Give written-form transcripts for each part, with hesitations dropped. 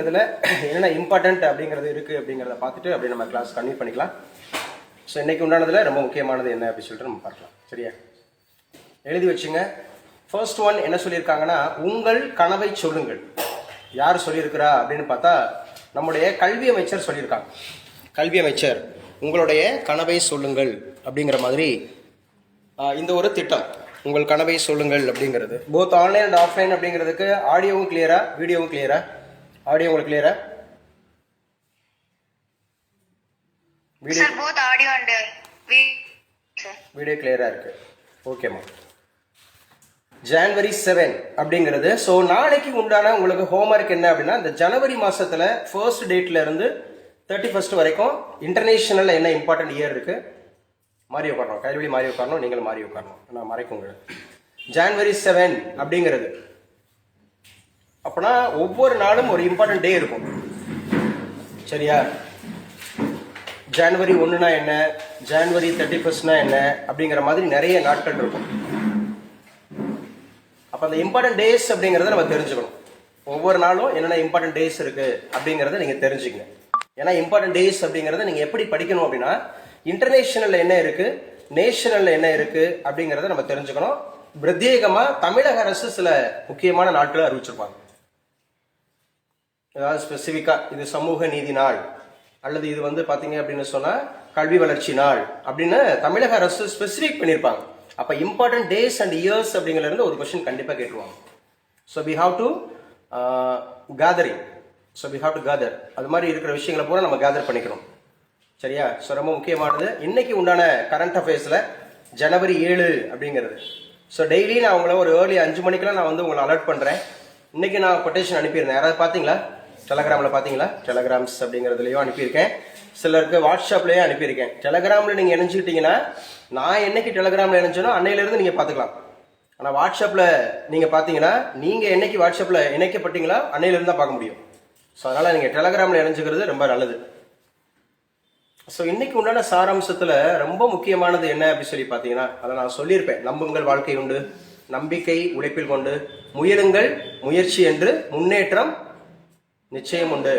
இதுல என்னென்ன இம்பார்ட்டன்ட் அப்படிங்கிறது இருக்குது அப்படிங்கிறத பார்த்துட்டு அப்படியே நம்ம கிளாஸ் கன்டினியூ பண்ணிக்கலாம். ஸோ இன்னைக்கு உண்டானதில் ரொம்ப முக்கியமானது என்ன அப்படின்னு சொல்லிட்டு நம்ம பார்க்கலாம். சரியா, எழுதி வச்சுங்க. ஃபர்ஸ்ட் ஒன் என்ன சொல்லியிருக்காங்கன்னா, உங்கள் கனவை சொல்லுங்கள். யார் சொல்லியிருக்கிறா அப்படின்னு பார்த்தா நம்முடைய கல்வி அமைச்சர் சொல்லியிருக்காங்க. கல்வி அமைச்சர் உங்களுடைய கனவை சொல்லுங்கள் அப்படிங்கிற மாதிரி இந்த ஒரு திட்டம், உங்கள் கனவை சொல்லுங்கள் அப்படிங்கிறது போத் ஆன்லைன் அண்ட் ஆஃப்லைன் அப்படிங்கிறதுக்கு ஆடியோவும் கிளியரா, வீடியோவும் கிளியரா? ஆடியோ உங்களுக்கு கிளியரா? வீடியோ கிளியரா இருக்கு. ஓகேம்மா. ஜனவரி 7 அப்படிங்கிறது. ஸோ நாளைக்கு உண்டான உங்களுக்கு ஹோம்ஒர்க் என்ன அப்படின்னா, இந்த ஜனவரி மாசத்துல ஃபர்ஸ்ட் டேட்ல இருந்து 31 வரைக்கும் இன்டர்நேஷனல்ல என்ன இம்பார்ட்டன்ட் இயர் இருக்கு, மாறி உட்காரணும். கைவழி மாறி உட்காரணும், நீங்களும் மாறி உட்காரணும். நான் மறைக்குங்க. ஜனவரி 7 அப்படிங்கிறது அப்பனா ஒவ்வொரு நாளும் ஒரு இம்பார்ட்டன்ட் டே இருக்கும். சரியா, ஜனவரி 1னா என்ன, ஜனவரி 31னா என்ன அப்படிங்கிற மாதிரி நிறைய நாட்கள் இருக்கும். அப்ப அந்த இம்பார்ட்டன்ட் டேஸ் அப்படிங்கறத நம்ம தெரிஞ்சுக்கணும். ஒவ்வொரு நாளும் என்னென்ன இம்பார்ட்டன்ட் டேஸ் இருக்கு அப்படிங்கறத நீங்க தெரிஞ்சுக்கங்க. ஏன்னா இம்பார்ட்டன்ட் டேஸ் அப்படிங்கறத நீங்க எப்படி படிக்கணும் அப்படின்னா, இன்டர்நேஷனல்ல என்ன இருக்கு, நேஷனல்ல என்ன இருக்கு அப்படிங்கறத நம்ம தெரிஞ்சுக்கணும். பிரத்யேகமா தமிழக அரசு சில முக்கியமான நாட்களை அறிவிச்சிருப்பாங்க. ஏதாவது ஸ்பெசிஃபிக்கா இது சமூக நீதி நாள், அல்லது இது வந்து பாத்தீங்க அப்படின்னு சொன்னா கல்வி வளர்ச்சி நாள் அப்படின்னு தமிழக அரசு ஸ்பெசிஃபிக் பண்ணியிருப்பாங்க. அப்ப இம்பார்ட்டன்ட் டேஸ் அண்ட் இயர்ஸ் அப்படிங்கிறது ஒரு கொஸ்டின் கண்டிப்பா கேட்டுருவாங்க. So we have to gathering. So we have to gather. அது மாதிரி இருக்கிற விஷயங்களை பூரா நம்ம கேதர் பண்ணிக்கணும். சரியா? ஸோ ரொம்ப முக்கியமானது இன்னைக்கு உண்டான கரண்ட் அஃபேர்ஸ்ல ஜனவரி 7 அப்படிங்கிறது. ஸோ டெய்லி நான் உங்களை ஒரு ஏர்லி 5 மணிக்கெல்லாம் நான் வந்து உங்களை அலர்ட் பண்றேன். இன்னைக்கு நான் கொட்டேஷன் அனுப்பியிருந்தேன். யாராவது பாத்தீங்களா? டெலகிராம்ல பாத்தீங்களா? டெலகிராம்ஸ் அப்படிங்கிறதுலயும் அனுப்பியிருக்கேன், சிலருக்கு வாட்ஸ்அப்லயே அனுப்பியிருக்கேன். டெலகிராம்ல நீங்க இணைஞ்சுக்கிட்டீங்கன்னா, நான் என்னைக்கு டெலகிராம்ல இணைஞ்சனோ அன்னையில இருந்து நீங்க பாத்துக்கலாம். ஆனா வாட்ஸ்அப்ல நீங்க பாத்தீங்கன்னா, நீங்க என்னைக்கு வாட்ஸ்அப்ல இணைக்கப்பட்டீங்களா அன்னையில இருந்து தான் பார்க்க முடியும். ஸோ அதனால நீங்க டெலகிராம்ல இணைஞ்சுக்கிறது ரொம்ப நல்லது. ஸோ இன்னைக்கு உண்டான சாராம்சத்துல ரொம்ப முக்கியமானது என்ன அப்படின்னு சொல்லி பாத்தீங்கன்னா, அதை நான் சொல்லியிருப்பேன். நம்புங்கள் வாழ்க்கை உண்டு, நம்பிக்கை உழைப்பில் கொண்டு, முயலுங்கள் முயற்சி என்று முன்னேற்றம் நிச்சயம் உண்டு.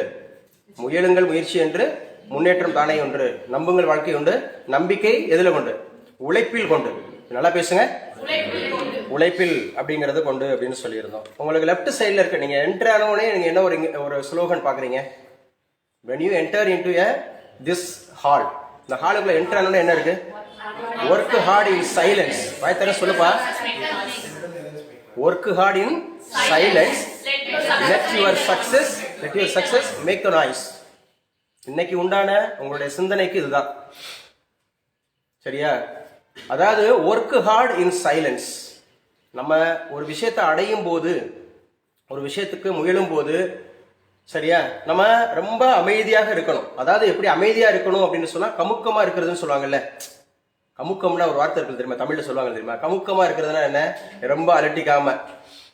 முயலுங்கள் முயற்சி என்று முன்னேற்றம் தானே ஒன்று. நம்புங்கள் வாழ்க்கை உண்டு, நம்பிக்கை எதுல கொண்டு? உழைப்பில் கொண்டு. நல்லா பேசுங்க. உழைப்பில் அப்படிங்கறது கொண்டு அப்படின்னு சொல்லியிருந்தோம். உங்களுக்கு லெஃப்ட் சைட்ல இருக்க நீங்க என்டர் ஆனோடனே நீங்க என்ன ஒரு ஸ்லோகன் பாக்குறீங்க? when you enter into this hall, இந்த ஹாலுக்குள்ள என்டர் ஆனோடனே என்ன இருக்கு? work hard in silence. வாய் தர சொல்லுப்பா. work hard in silence, let your success make the noise. இன்னைக்கு உண்டான உங்களுடைய சிந்தனைக்கு இதுதான். சரியா? அதாவது ஒர்க் ஹார்ட் இன் சைலன்ஸ். நம்ம ஒரு விஷயத்தை அடையும் போது, ஒரு விஷயத்துக்கு முயலும் போது, சரியா, நம்ம ரொம்ப அமைதியாக இருக்கணும். அதாவது எப்படி அமைதியா இருக்கணும் அப்படின்னு சொன்னா, கமுக்கமா இருக்கிறதுன்னு சொல்லுவாங்கல்ல. கமுக்கம்னா ஒரு வார்த்தை இருக்கு தெரியுமா, தமிழ்ல சொல்லுவாங்க தெரியுமா? கமுக்கமா இருக்கிறதுனா என்ன? ரொம்ப அலட்டிக்காம,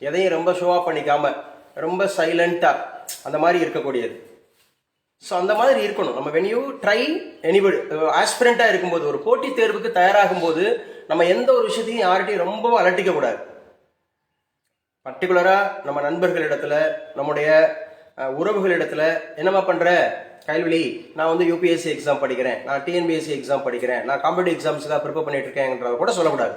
எதையும் ரொம்ப ஷோவா பண்ணிக்காம, ரொம்ப சைலண்டா அந்த மாதிரி இருக்கக்கூடியது. ஸோ அந்த மாதிரி இருக்கணும் நம்ம. வென் யூ ட்ரை எனிபடி, ஆஸ்பிரண்டா இருக்கும்போது, ஒரு போட்டி தேர்வுக்கு தயாராகும் போது நம்ம எந்த ஒரு விஷயத்தையும் யார்கிட்டையும் ரொம்ப அலட்டிக்க கூடாது. பர்டிகுலரா நம்ம நண்பர்களிடத்துல, நம்முடைய உறவுகளிடத்துல, என்னமா பண்ற கைல்வெளி, நான் வந்து யூபிஎஸ்சி எக்ஸாம் படிக்கிறேன், நான் டிஎன்பிஎஸ்சி எக்ஸாம் படிக்கிறேன், நான் காம்படிட்டிவ் எக்ஸாம்ஸ்க்காக ப்ரிப்பேர் பண்ணிட்டு இருக்கேன்றத கூட சொல்லக்கூடாது.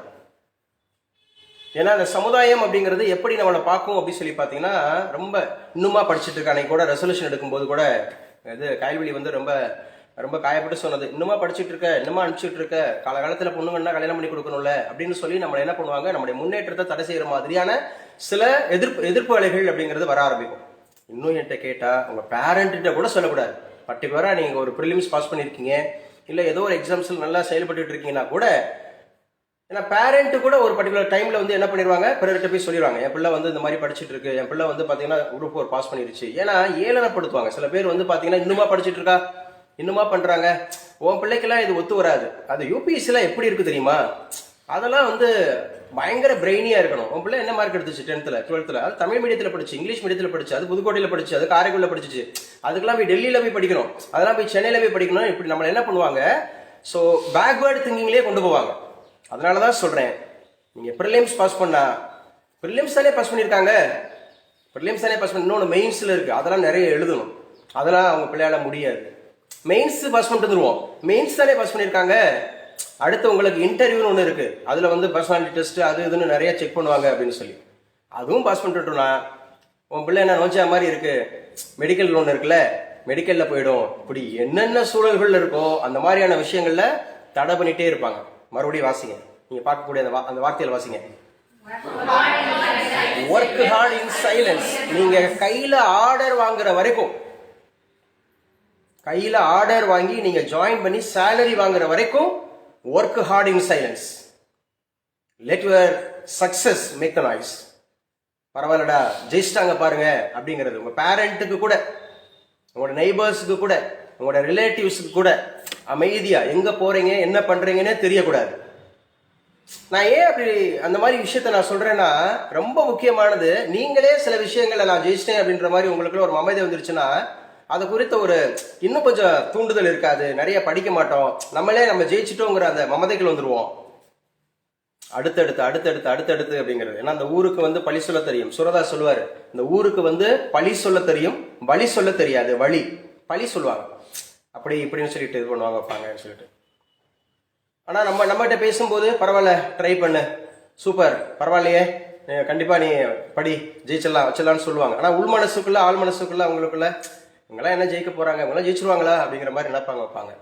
ஏன்னா அந்த சமுதாயம் அப்படிங்கிறது எப்படி நம்மளை பார்க்கும் அப்படின்னு சொல்லி பார்த்தீங்கன்னா, ரொம்ப இன்னுமா படிச்சுட்டு இருக்க. அன்னைக்கு கூட ரெசல்யூஷன் எடுக்கும்போது கூட இது கைல்வெளி வந்து ரொம்ப ரொம்ப காயப்பட்டு சொன்னது, இன்னுமா படிச்சுட்டு இருக்க, இன்னுமா அனுப்பிச்சுட்டு இருக்க, காலகாலத்தில் பொண்ணுங்கன்னா கல்யாணம் பண்ணி கொடுக்கணும்ல அப்படின்னு சொல்லி நம்மளை என்ன பண்ணுவாங்க, நம்முடைய முன்னேற்றத்தை தடை செய்யற மாதிரியான சில எதிர்ப்பு அலைகள் அப்படிங்கிறது வர ஆரம்பிக்கும். இன்னும் என்கிட்ட கேட்டா உங்க பேரண்ட்ட கூட சொல்லக்கூடாது. பர்டிகுலரா நீங்க ஒரு ப்ரிலிம்ஸ் பாஸ் பண்ணிருக்கீங்க, இல்ல ஏதோ ஒரு எக்ஸாம்ஸ்ல நல்லா செயல்பட்டு இருக்கீங்கன்னா கூட, ஏன்னா பேரண்ட் கூட ஒரு பர்டிகுலர் டைம்ல வந்து என்ன பண்ணிடுவாங்க, பிறர்கிட்ட போய் சொல்லிடுவாங்க, என் பிள்ளை வந்து இந்த மாதிரி படிச்சுட்டு இருக்கு, என் பிள்ளை வந்து பாத்தீங்கன்னா குரூப் 4 பாஸ் பண்ணிருச்சு. ஏன்னா ஏளனப்படுத்துவாங்க. சில பேர் வந்து பாத்தீங்கன்னா இன்னுமா படிச்சுட்டு இருக்கா, இன்னுமா பண்றாங்க, உன் பிள்ளைக்கெல்லாம் இது ஒத்து வராது. அது யூபிஎஸ்சிலாம் எப்படி இருக்கு தெரியுமா? அதெல்லாம் வந்து பயங்கர பிரெயினியா இருக்கணும். உன் பிள்ளை என்ன மார்க் எடுத்துச்சு 10th 12th? அது தமிழ் மீடியத்துல படிச்சு, இங்கிலீஷ் மீடியத்துல படிச்சு, அது புதுக்கோட்டையில படிச்சு, அது காரைக்குடில படிச்சிச்சு, அதுக்கெல்லாம் போய் டெல்லியில போய் படிக்கணும், அதெல்லாம் போய் சென்னையில போய் படிக்கணும். இப்படி நம்மள என்ன பண்ணுவாங்க, ஸோ பேக்வேர்டு திங்கிங்லேயே கொண்டு போவாங்க. அதனாலதான் சொல்றேன், நீங்க ப்ரிலிம்ஸ் பாஸ் பண்ணா, ப்ரிலிம்ஸ் தானே பாஸ் பண்ணிருக்காங்க, ப்ரிலிம்ஸ் தானே பாஸ் பண்ண, இன்னொன்று மெயின்ஸில் இருக்குது, அதெல்லாம் நிறைய எழுதணும், அதெல்லாம் அவங்க பிள்ளையால முடியாது. மெயின்ஸ் பாஸ் பண்ணிட்டு வந்துருவோம், மெயின்ஸ் தானே பாஸ் பண்ணியிருக்காங்க. அடுத்து உங்களுக்கு இன்டர்வியூன்னு ஒன்று இருக்குது, அதில் வந்து பர்சனாலிட்டி டெஸ்ட் அது இதுன்னு நிறைய செக் பண்ணுவாங்க அப்படின்னு சொல்லி அதுவும் பாஸ் பண்ணிட்டுனா உன் பிள்ளை என்ன நோச்சா மாதிரி இருக்கு, மெடிக்கல் ஒன்று இருக்குல்ல, மெடிக்கல்ல போயிடும். இப்படி என்னென்ன சூழல்கள் இருக்கோ அந்த மாதிரியான விஷயங்கள்ல தடை பண்ணிட்டே இருப்பாங்க. மறுபடியும் வாசிங்க, நீங்க பார்க்கக்கூடிய அந்த வார்த்தையில வாசிங்க. Work hard in silence. நீங்க கையில ஆர்டர் வாங்குற வரைக்கும், கையில ஆர்டர் வாங்கி நீங்க ஜாயின் பண்ணி சேலரி வாங்குற வரைக்கும் work hard in silence. Let your success make the noise. பரவாயில்லடா ஜெயிச்சிட்டாங்க பாருங்க அப்படிங்கிறது உங்க பேரண்ட்டுக்கு கூட, உங்களோட நெய்பர்ஸுக்கு கூட, உங்களோட ரிலேட்டிவ்ஸுக்கு கூட அமைதியா எங்க போறீங்க என்ன பண்றீங்கன்னே தெரியக்கூடாது. நான் ஏன் அப்படி அந்த மாதிரி விஷயத்த நான் சொல்றேன்னா, ரொம்ப முக்கியமானது. நீங்களே சில விஷயங்களை நான் ஜெயிச்சிட்டேன் அப்படின்ற மாதிரி உங்களுக்குள்ள ஒரு மமதை வந்துருச்சுன்னா, அது குறித்த ஒரு இன்னும் கொஞ்சம் தூண்டுதல் இருக்காது, நிறைய படிக்க மாட்டோம், நம்மளே நம்ம ஜெயிச்சிட்டோங்கிற அந்த மமதைகள் வந்துருவோம். அடுத்தடுத்து அடுத்தடுத்து அடுத்தடுத்து அப்படிங்கிறது. ஏன்னா அந்த ஊருக்கு வந்து பழி சொல்ல தெரியும். சுரதா சொல்லுவாரு, இந்த ஊருக்கு வந்து பழி சொல்ல தெரியும், வழி சொல்ல தெரியாது. வழி பழி சொல்லுவாங்க, அப்படி இப்படின்னு சொல்லிட்டு இது பண்ணுவாங்க வைப்பாங்கன்னு சொல்லிட்டு. ஆனா நம்மகிட்ட பேசும்போது பரவாயில்ல, ட்ரை பண்ணு, சூப்பர், பரவாயில்லையே, கண்டிப்பா நீ படி, ஜெயிச்சிடலாம் வச்சிடலாம்னு சொல்லுவாங்க. ஆனா உள் மனசுக்குள்ள ஆள் மனசுக்குள்ள அவங்களுக்குள்ள இவங்கெல்லாம் என்ன ஜெயிக்க போறாங்க, இவங்கெல்லாம் ஜெயிச்சிருவாங்களா அப்படிங்கிற மாதிரி நினைப்பாங்க வைப்பாங்க.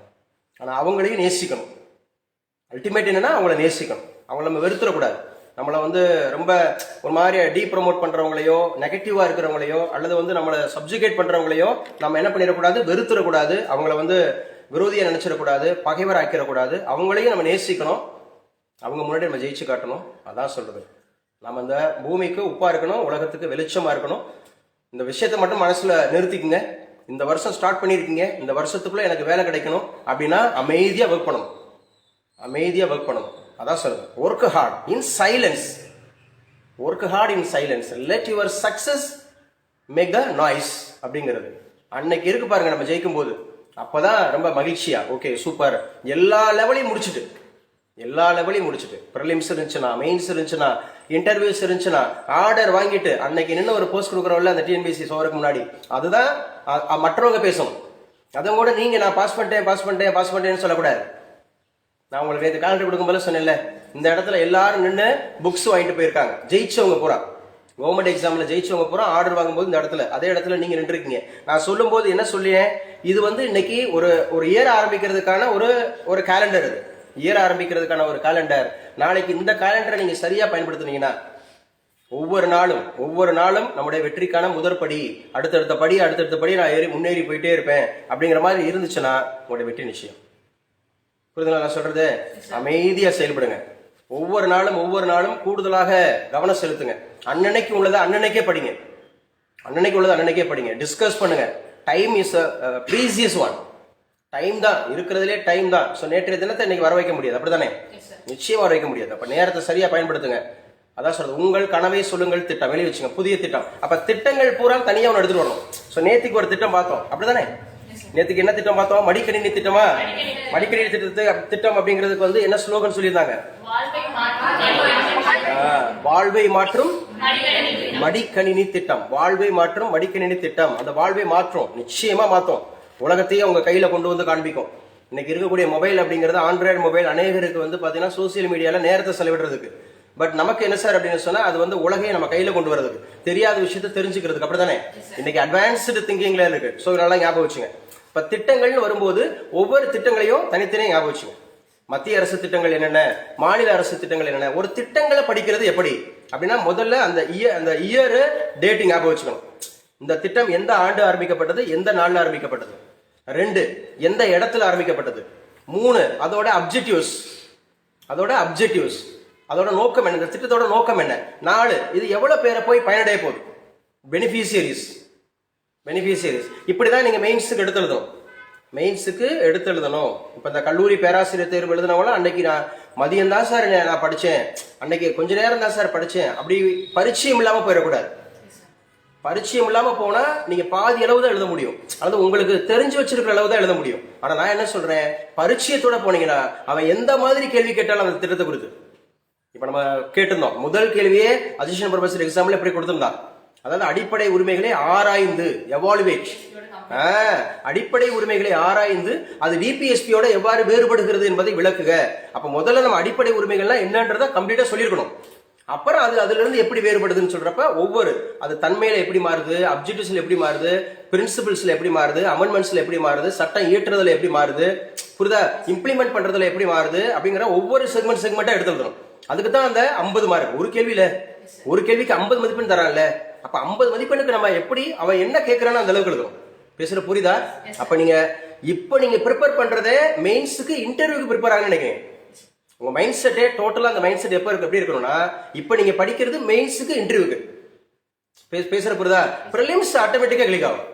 ஆனா அவங்களையும் நேசிக்கணும். அல்டிமேட் என்னன்னா அவங்கள நேசிக்கணும், அவங்கள நம்ம வெறுத்துடக்கூடாது. நம்மளை வந்து ரொம்ப ஒரு மாதிரி டீ ப்ரமோட் பண்றவங்களையோ, நெகட்டிவா இருக்கிறவங்களையோ, அல்லது வந்து நம்மளை சப்ஜுகேட் பண்றவங்களையோ நம்ம என்ன பண்ணிடக்கூடாது, வெறுத்துடக்கூடாது. அவங்கள வந்து விரோதியை நினைச்சிடக்கூடாது, பகைவர் ஆக்கிடக்கூடாது. அவங்களையும் நம்ம நேசிக்கணும், அவங்க முன்னாடி நம்ம ஜெயிச்சு காட்டணும். அதான் சொல்றது. நம்ம இந்த பூமிக்கு உப்பா இருக்கணும், உலகத்துக்கு வெளிச்சமா இருக்கணும். இந்த விஷயத்த மட்டும் மனசுல நிறுத்திக்குங்க. இந்த வருஷம் ஸ்டார்ட் பண்ணிருக்கீங்க, இந்த வருஷத்துக்குள்ள எனக்கு வேலை கிடைக்கணும் அப்படின்னா அமைதியா ஒர்க் பண்ணணும், அமைதியா ஒர்க் பண்ணணும். அதான் சொல்றது. Work hard in silence, work hard in silence, let your success make the noise அப்படிங்கிறது. அன்னைக்கு இருக்கு பாருங்க நம்ம ஜெயிக்கும் போது, அப்பதான் ரொம்ப மகிழ்ச்சியா, ஓகே சூப்பர், எல்லா லெவலையும் முடிச்சுட்டு, எல்லா லெவலையும் முடிச்சுட்டு, ப்ரிலிம்ஸ் இருந்துச்சுன்னா, மெயின்ஸ் இருந்துச்சுன்னா, இன்டர்வியூஸ் இருந்துச்சுன்னா, ஆர்டர் வாங்கிட்டு அன்னைக்கு நின்று ஒரு போஸ்ட் கொடுக்குறோம்ல அந்த டிஎன்பிஎஸ்சி சோருக்கு முன்னாடி, அதுதான் மற்றவங்க பேசணும். அதை கூட நீங்க நான் பாஸ் பண்ணிட்டேன் பாஸ் பண்ணிட்டேன் பாஸ் பண்ணிட்டேன்னு சொல்லக்கூடாது. நான் உங்களுக்கு நேற்று கான்ட்ரி கொடுக்கும்போது சொன்னேன்ல, இந்த இடத்துல எல்லாரும் நின்று புக்ஸ் வாங்கிட்டு போயிருக்காங்க, ஜெயிச்சவங்க பூரா, கவர்மெண்ட் எக்ஸாம்ல ஜெயிச்சவங்க பூரா ஆர்டர் வாங்கும்போது இந்த இடத்துல, அதே இடத்துல நீங்க நின்று இருக்கீங்க. நான் சொல்லும் போது என்ன சொல்லியேன், இது வந்து இன்னைக்கு ஒரு இயர் ஆரம்பிக்கிறதுக்கான ஒரு கேலண்டர், இது இயர் ஆரம்பிக்கிறதுக்கான ஒரு கேலண்டர். நாளைக்கு இந்த கேலண்டரை நீங்க சரியா பயன்படுத்துனீங்கன்னா ஒவ்வொரு நாளும் நம்முடைய வெற்றிக்கான முதற்படி, அடுத்தடுத்த படி நான் முன்னேறி போயிட்டே இருப்பேன் அப்படிங்கிற மாதிரி இருந்துச்சுன்னா உங்களுடைய வெற்றி நிச்சயம். புரியுதுங்களா நான் சொல்றது? அமைதியா செயல்படுங்க. ஒவ்வொரு நாளும் கூடுதலாக கவனம் செலுத்துங்க. அன்னன்னைக்கு உள்ளதை அன்னன்னைக்கே படிங்க, அன்னன்னைக்கு உள்ளதை அன்னன்னைக்கே படிங்க. டிஸ்கஸ் பண்ணுங்க. Time is precious one. Time தான் இருக்கிறதுலே, டைம் தான். ஸோ நேற்றைய தினத்தை இன்னைக்கு வர வைக்க முடியாது, அப்படித்தானே? நிச்சயம் வர வைக்க முடியாது. அப்ப நேரத்தை சரியா பயன்படுத்துங்க. அதான் சொல்றது, உங்கள் கனவை சொல்லுங்கள் திட்டம் வெளியே வச்சுங்க, புதிய திட்டம். அப்ப திட்டங்கள் பூரா தனியா ஒன்று எடுத்துட்டு வரணும். ஸோ நேற்றுக்கு ஒரு திட்டம் பார்த்தோம், அப்படித்தானே? நேற்றுக்கு என்ன திட்டம் பார்த்தோம்? மடிக்கணினி திட்டமா? மடிக்கணினி திட்டம் அப்படிங்கிறதுக்கு வந்து என்ன ஸ்லோகன் சொல்லியிருந்தாங்க? வாழ்வை மாற்றும் மடிக்கணினி திட்டம். வாழ்வை மாற்றும் மடிக்கணினி திட்டம். அந்த வாழ்வை மாற்றும், நிச்சயமா மாற்றும். உலகத்தையே உங்க கையில கொண்டு வந்து காண்பிக்கும். இன்னைக்கு இருக்கக்கூடிய மொபைல் அப்படிங்கிறது, ஆண்ட்ராய்டு மொபைல் அநேகருக்கு வந்து பாத்தீங்கன்னா சோசியல் மீடியால நேரத்தை செலவிடுறதுக்கு. பட் நமக்கு என்ன சார் அப்படின்னு சொன்னா, அது வந்து உலகையை நம்ம கையில கொண்டு வரதுக்கு, தெரியாத விஷயத்தை தெரிஞ்சுக்கிறதுக்கு, அப்படித்தானே? இன்னைக்கு அட்வான்ஸ்டு திங்கிங்ல இருக்கு. ஸோ நல்லா ஞாபகம் வச்சுங்க. இப்ப திட்டங்கள்னு வரும்போது ஒவ்வொரு திட்டங்களையும் தனித்தனியாக ஞாபகம் வச்சுங்க. மத்திய அரசு திட்டங்கள் என்னென்ன, மாநில அரசு திட்டங்கள் என்னென்ன. ஒரு திட்டங்களை படிக்கிறது எப்படி அப்படின்னா, முதல்ல அந்த இயர் டேட் ஞாபகம் வச்சுக்கணும். இந்த திட்டம் எந்த ஆண்டு ஆரம்பிக்கப்பட்டது, எந்த நாள்ல ஆரம்பிக்கப்பட்டது. 2, எந்த இடத்துல ஆரம்பிக்கப்பட்டது. 3, அதோட அப்ஜெக்டிவ்ஸ், அதோட நோக்கம் என்ன, இந்த திட்டத்தோட நோக்கம் என்ன. 4, இது எவ்வளவு பேரை போய் பயனடைய போகுது, பெனிஃபிஷியரிஸ். இப்படிதான் நீங்க மெயின்ஸுக்கு எடுத்து எழுதணும். இப்ப இந்த கல்லூரி பேராசிரியர் தேர்வு எழுதினவங்களும், அன்னைக்கு நான் மதியம் தான் சார் நான் படிச்சேன், அன்னைக்கு கொஞ்ச நேரம் தான் சார் படிச்சேன், அப்படி பரிச்சயம் இல்லாம போயிடக்கூடாது. பரிச்சயம் இல்லாம போனா நீங்க பாதி அளவு தான் எழுத முடியும், அதாவது உங்களுக்கு தெரிஞ்சு வச்சிருக்கிற அளவு தான் எழுத முடியும். ஆனா நான் என்ன சொல்றேன், பரிச்சயத்தோட போனீங்கன்னா அவன் எந்த மாதிரி கேள்வி கேட்டாலும் அந்த திட்டத்தை குறித்து. இப்ப நம்ம கேட்டிருந்தோம், முதல் கேள்வியே அசிஸ்டன்ட் ப்ரொஃபசர் எக்ஸாம்ல எப்படி கொடுத்திருந்தான், அதாவது அடிப்படை உரிமைகளை ஆராய்ந்து எவாலுவேட், அடிப்படை உரிமைகளை ஆராய்ந்து அது டிபிஎஸ்பியோட எவ்வாறு வேறுபடுகிறது என்பதை விளக்குக. அப்ப முதல்ல நம்ம அடிப்படை உரிமைகள்லாம் என்னன்றதை கம்ப்ளீட்டா சொல்லியிருக்கணும். அப்புறம் அது அதுல இருந்து எப்படி வேறுபடுதுன்னு சொல்றப்ப ஒவ்வொரு அது தன்மையில எப்படி மாறுது, அப்ஜெக்டிவ்ஸ்ல எப்படி மாறுது, பிரின்சிபிள்ஸ்ல எப்படி மாறுது, அமெண்ட்மெண்ட்ஸ்ல எப்படி மாறுது, சட்டம் இயற்றுறதுல எப்படி மாறுது, புரிதா, இம்ப்ளிமெண்ட் பண்றதுல எப்படி மாறுது அப்படிங்கிற ஒவ்வொரு செக்மெண்டா எடுத்துக்கணும். அதுக்கு தான் அந்த 50 மார்க். ஒரு கேள்வியில ஒரு கேள்விக்கு 50 மதிப்பெண் தரான்ல. அப்ப 50 மதிப்பெண்ணுக்கு நம்ம எப்படி அவன் என்ன கேட்கிறான்னு அந்த அளவுக்கு எழுதணும். பேசுற புரியுதா? அப்ப நீங்க ப்ரிப்பேர் பண்றதே மெயின்ஸுக்கு இன்டர்வியூக்கு ப்ரிப்பேர் ஆகுன்னு நினைக்கிறேன். உங்க மைண்ட் செட்டே டோட்டலா அந்த மைண்ட் செட் எப்படி இருக்கணும்னா, இப்ப நீங்க படிக்கிறது மெயின்ஸுக்கு இன்டர்வியூக்கு. பேசுற புரியுதா? பிரிலிம்ஸ் ஆட்டோமேட்டிக்கா கிளிக் ஆகும்.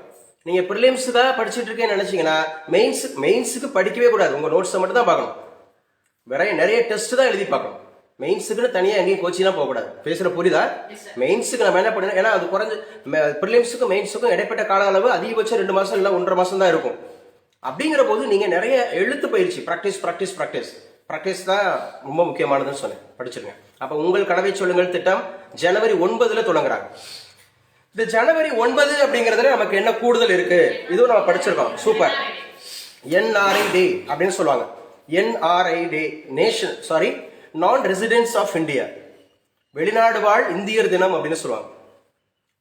நீங்க பிரிலிம்ஸ் தான் படிச்சுட்டு இருக்கேன்னு நினைச்சீங்கன்னா மெயின்ஸுக்கு படிக்கவே கூடாது. உங்க நோட்ஸை மட்டும் தான் பார்க்கணும். வேற நிறைய டெஸ்ட் தான் எழுதி பார்க்கணும். மெயின்ஸுக்குன்னு தனியா எங்கேயும் கோச்சிங்லாம் போகக்கூடாது. பேசுற புரியுதா? மெயின்ஸுக்கு நம்ம என்ன பண்ணணும், ஏன்னா அது குறைஞ்சு பிரிலிம்ஸுக்கும் மெயின்ஸுக்கும் இடைப்பட்ட கால அளவு அதிகபட்சம் 2 மாசம் இல்ல 1.5 மாசம் தான் இருக்கும். அப்படிங்கிற போது நீங்க நிறைய எழுத்து பயிற்சி பிராக்டிஸ் தான் ரொம்ப முக்கியமானதுன்னு சொன்னேன். படிச்சிருங்க. அப்ப உங்கள் கனவை சொல்லுங்கள் திட்டம் ஜனவரி 9 தொடங்குறாங்க. இந்த ஜனவரி 9 அப்படிங்கறதுல நமக்கு என்ன கூடுதல் இருக்கு, இதுவும் நம்ம படிச்சிருக்கோம். சூப்பர். NRI டே அப்படின்னு சொல்லுவாங்க. NRI டே, நான் ரெசிடென்ட்ஸ் ஆஃப் இந்தியா, வெளிநாடு வாழ் இந்தியர் தினம் அப்படின்னு சொல்லுவாங்க.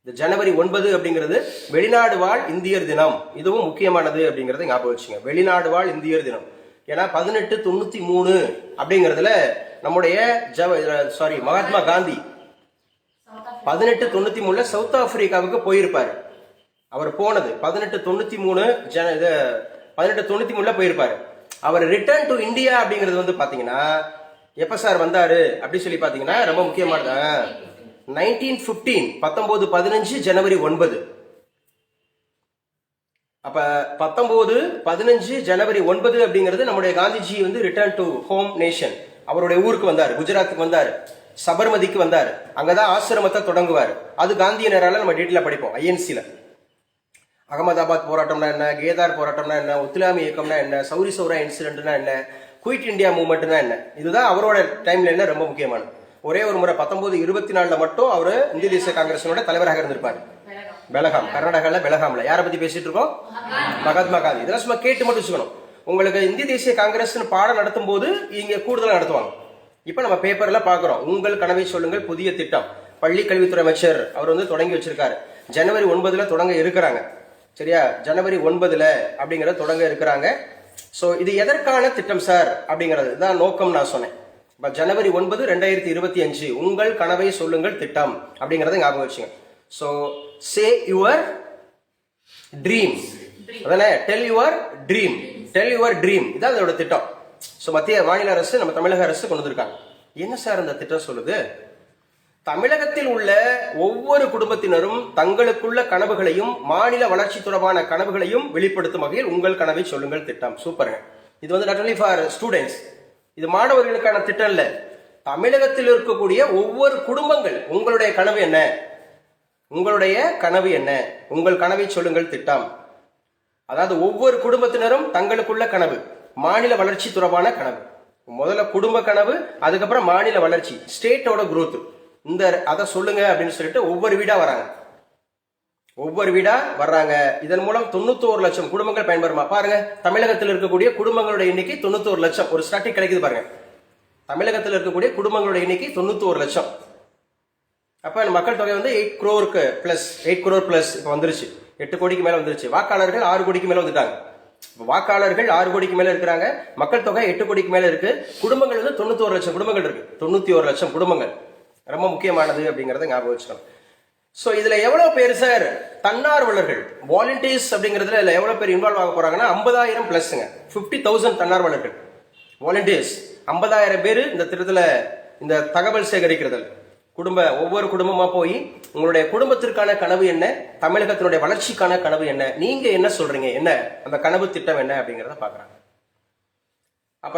இந்த ஜனவரி 9 அப்படிங்கிறது வெளிநாடு வாழ் இந்தியர் தினம். இதுவும் முக்கியமானது அப்படிங்கறத ஞாபகம் வச்சுங்க. வெளிநாடு வாழ் இந்தியர் தினம். ஏன்னா 1893 அப்படிங்கறதுல நம்முடைய மகாத்மா காந்தி 1893 சவுத் ஆப்பிரிக்காவுக்கு போயிருப்பாரு. அவர் போனது 1893 போயிருப்பாரு. அவர் ரிட்டர்ன் டு இந்தியா அப்படிங்கிறது வந்து பாத்தீங்கன்னா எப்ப சார் வந்தாரு அப்படி சொல்லி பாத்தீங்கன்னா ரொம்ப முக்கியமானது 1915 ஜனவரி 9. அப்ப 1915 ஜனவரி 9 அப்படிங்கிறது நம்முடைய காந்திஜி வந்து ரிட்டர்ன் டு ஹோம் நேஷன். அவருடைய ஊருக்கு வந்தாரு, குஜராத்துக்கு வந்தாரு, சபர்மதிக்கு வந்தாரு. அங்கதான் ஆசிரமத்தை தொடங்குவாரு. அது காந்திய நேரால நம்ம டீட்டெயிலா படிப்போம். ஐஎன்சில அகமதாபாத் போராட்டம்னா என்ன, கேதார் போராட்டம்னா என்ன, ஒத்துழையாமை இயக்கம்னா என்ன, சௌரி சௌரா இன்சிடென்ட்னா என்ன, குயிட் இந்தியா மூவ்மெண்ட்னா என்ன, இதுதான் அவரோட டைம்ல என்ன ரொம்ப முக்கியமானது. ஒரே ஒரு முறை 1924 மட்டும் அவரு இந்திய தேசிய காங்கிரஸோட தலைவராக இருந்திருப்பாரு. பெலகாம், கர்நாடகால பெலகாம்ல. யாரை பத்தி பேசிட்டு இருக்கோம்? மகாத்மா காந்தி. இதெல்லாம் சும்மா கேட்டு மட்டும் வச்சுக்கணும். உங்களுக்கு இந்திய தேசிய காங்கிரஸ் பாடம் நடத்தும் போது இங்க கூடுதலா நடத்துவாங்க. இப்ப நம்ம பேப்பர்ல பாக்குறோம். உங்கள் கனவை சொல்லுங்கள் புதிய திட்டம் பள்ளி கல்வித்துறை அமைச்சர் அவர் வந்து தொடங்கி வச்சிருக்காரு. ஜனவரி 9 தொடங்க இருக்கிறாங்க. சரியா? ஜனவரி 9 அப்படிங்கறத தொடங்க இருக்கிறாங்க. சோ இது எதற்கான திட்டம் சார் அப்படிங்கிறது தான் நோக்கம் நான் சொன்னேன். ஜனவரி 9 2025 உங்கள் கனவை சொல்லுங்கள் திட்டம் அப்படிங்கறத ஞாபகம் வச்சுங்க. சோ சே யுவர் ட்ரீம், அதானே? டெல் யுவர் ட்ரீம், இதான் அதோட திட்டம். சோ மத்திய மாநில அரசு நம்ம தமிழக அரசு கொண்டு வந்திருக்காங்க. என்ன சார் அந்த திட்டம் சொல்லுது? தமிழகத்தில் உள்ள ஒவ்வொரு குடும்பத்தினரும் தங்களுக்குள்ள கனவுகளையும் மாநில வளர்ச்சி தொடர்பான கனவுகளையும் வெளிப்படுத்தும் வகையில் உங்கள் கனவை சொல்லுங்கள் திட்டம். சூப்பருங்க. இது வந்து நாட் ஒன்லி ஃபார் ஸ்டூடெண்ட்ஸ், இது மாணவர்களுக்கான திட்டம் இல்ல. தமிழகத்தில் இருக்கக்கூடிய ஒவ்வொரு குடும்பங்கள் உங்களுடைய கனவு என்ன, உங்கள் கனவை சொல்லுங்கள் திட்டம். அதாவது ஒவ்வொரு குடும்பத்தினரும் தங்களுக்குள்ள கனவு, மாநில வளர்ச்சி தொடர்பான கனவு. முதல்ல குடும்ப கனவு, அதுக்கப்புறம் மாநில வளர்ச்சி, ஸ்டேட்டோட குரோத், அதை சொல்லுங்க அப்படின்னு சொல்லிட்டு ஒவ்வொரு வீடா வர்றாங்க. இதன் மூலம் 91 லட்சம் குடும்பங்கள் பயன்பெறுமா பாருங்க. தமிழகத்தில் இருக்கக்கூடிய குடும்பங்களுடைய எண்ணிக்கை 91 லட்சம். ஒரு ஸ்டாட்டிக் கிடைக்குது பாருங்க. தமிழகத்தில் இருக்கக்கூடிய குடும்பங்களுடைய எண்ணிக்கை 91 லட்சம். அப்ப மக்கள் தொகை வந்து 8 crore பிளஸ் இப்ப வந்துருச்சு. 8 கோடிக்கு மேல வந்துருச்சு. வாக்காளர்கள் 6 கோடிக்கு மேல வந்துட்டாங்க. வாக்காளர்கள் 6 கோடிக்கு மேல இருக்கிறாங்க. மக்கள் தொகை 8 கோடிக்கு மேல இருக்கு. குடும்பங்கள் வந்து 91 லட்சம் குடும்பங்கள் இருக்கு. 91 லட்சம் குடும்பங்கள் ரொம்ப முக்கியமானது அப்படிங்கறத ஞாபகம் வச்சுக்கணும். சோ இதுல எவ்வளவு பேர் சார் தன்னார்வலர்கள், வாலண்டியர்ஸ் அப்படிங்கறதுல எவ்வளவு பேர் இன்வால்வ் ஆக போறாங்கன்னா 50,000 பிளஸ்ங்க. 50,000 தன்னார்வலர்கள், வாலண்டியர்ஸ் 50,000 பேர் இந்த திட்டத்துல இந்த தகவல் சேகரிக்கிறதுல ஒவ்வொரு குடும்பமா போய் உங்களுடைய குடும்பத்திற்கான கனவு என்ன, தமிழகத்தினுடைய வளர்ச்சிக்கான கனவு என்ன, நீங்க என்ன சொல்றீங்க, என்ன அந்த கனவு திட்டம் என்ன அப்படிங்கறத பாக்குறாங்க. அப்ப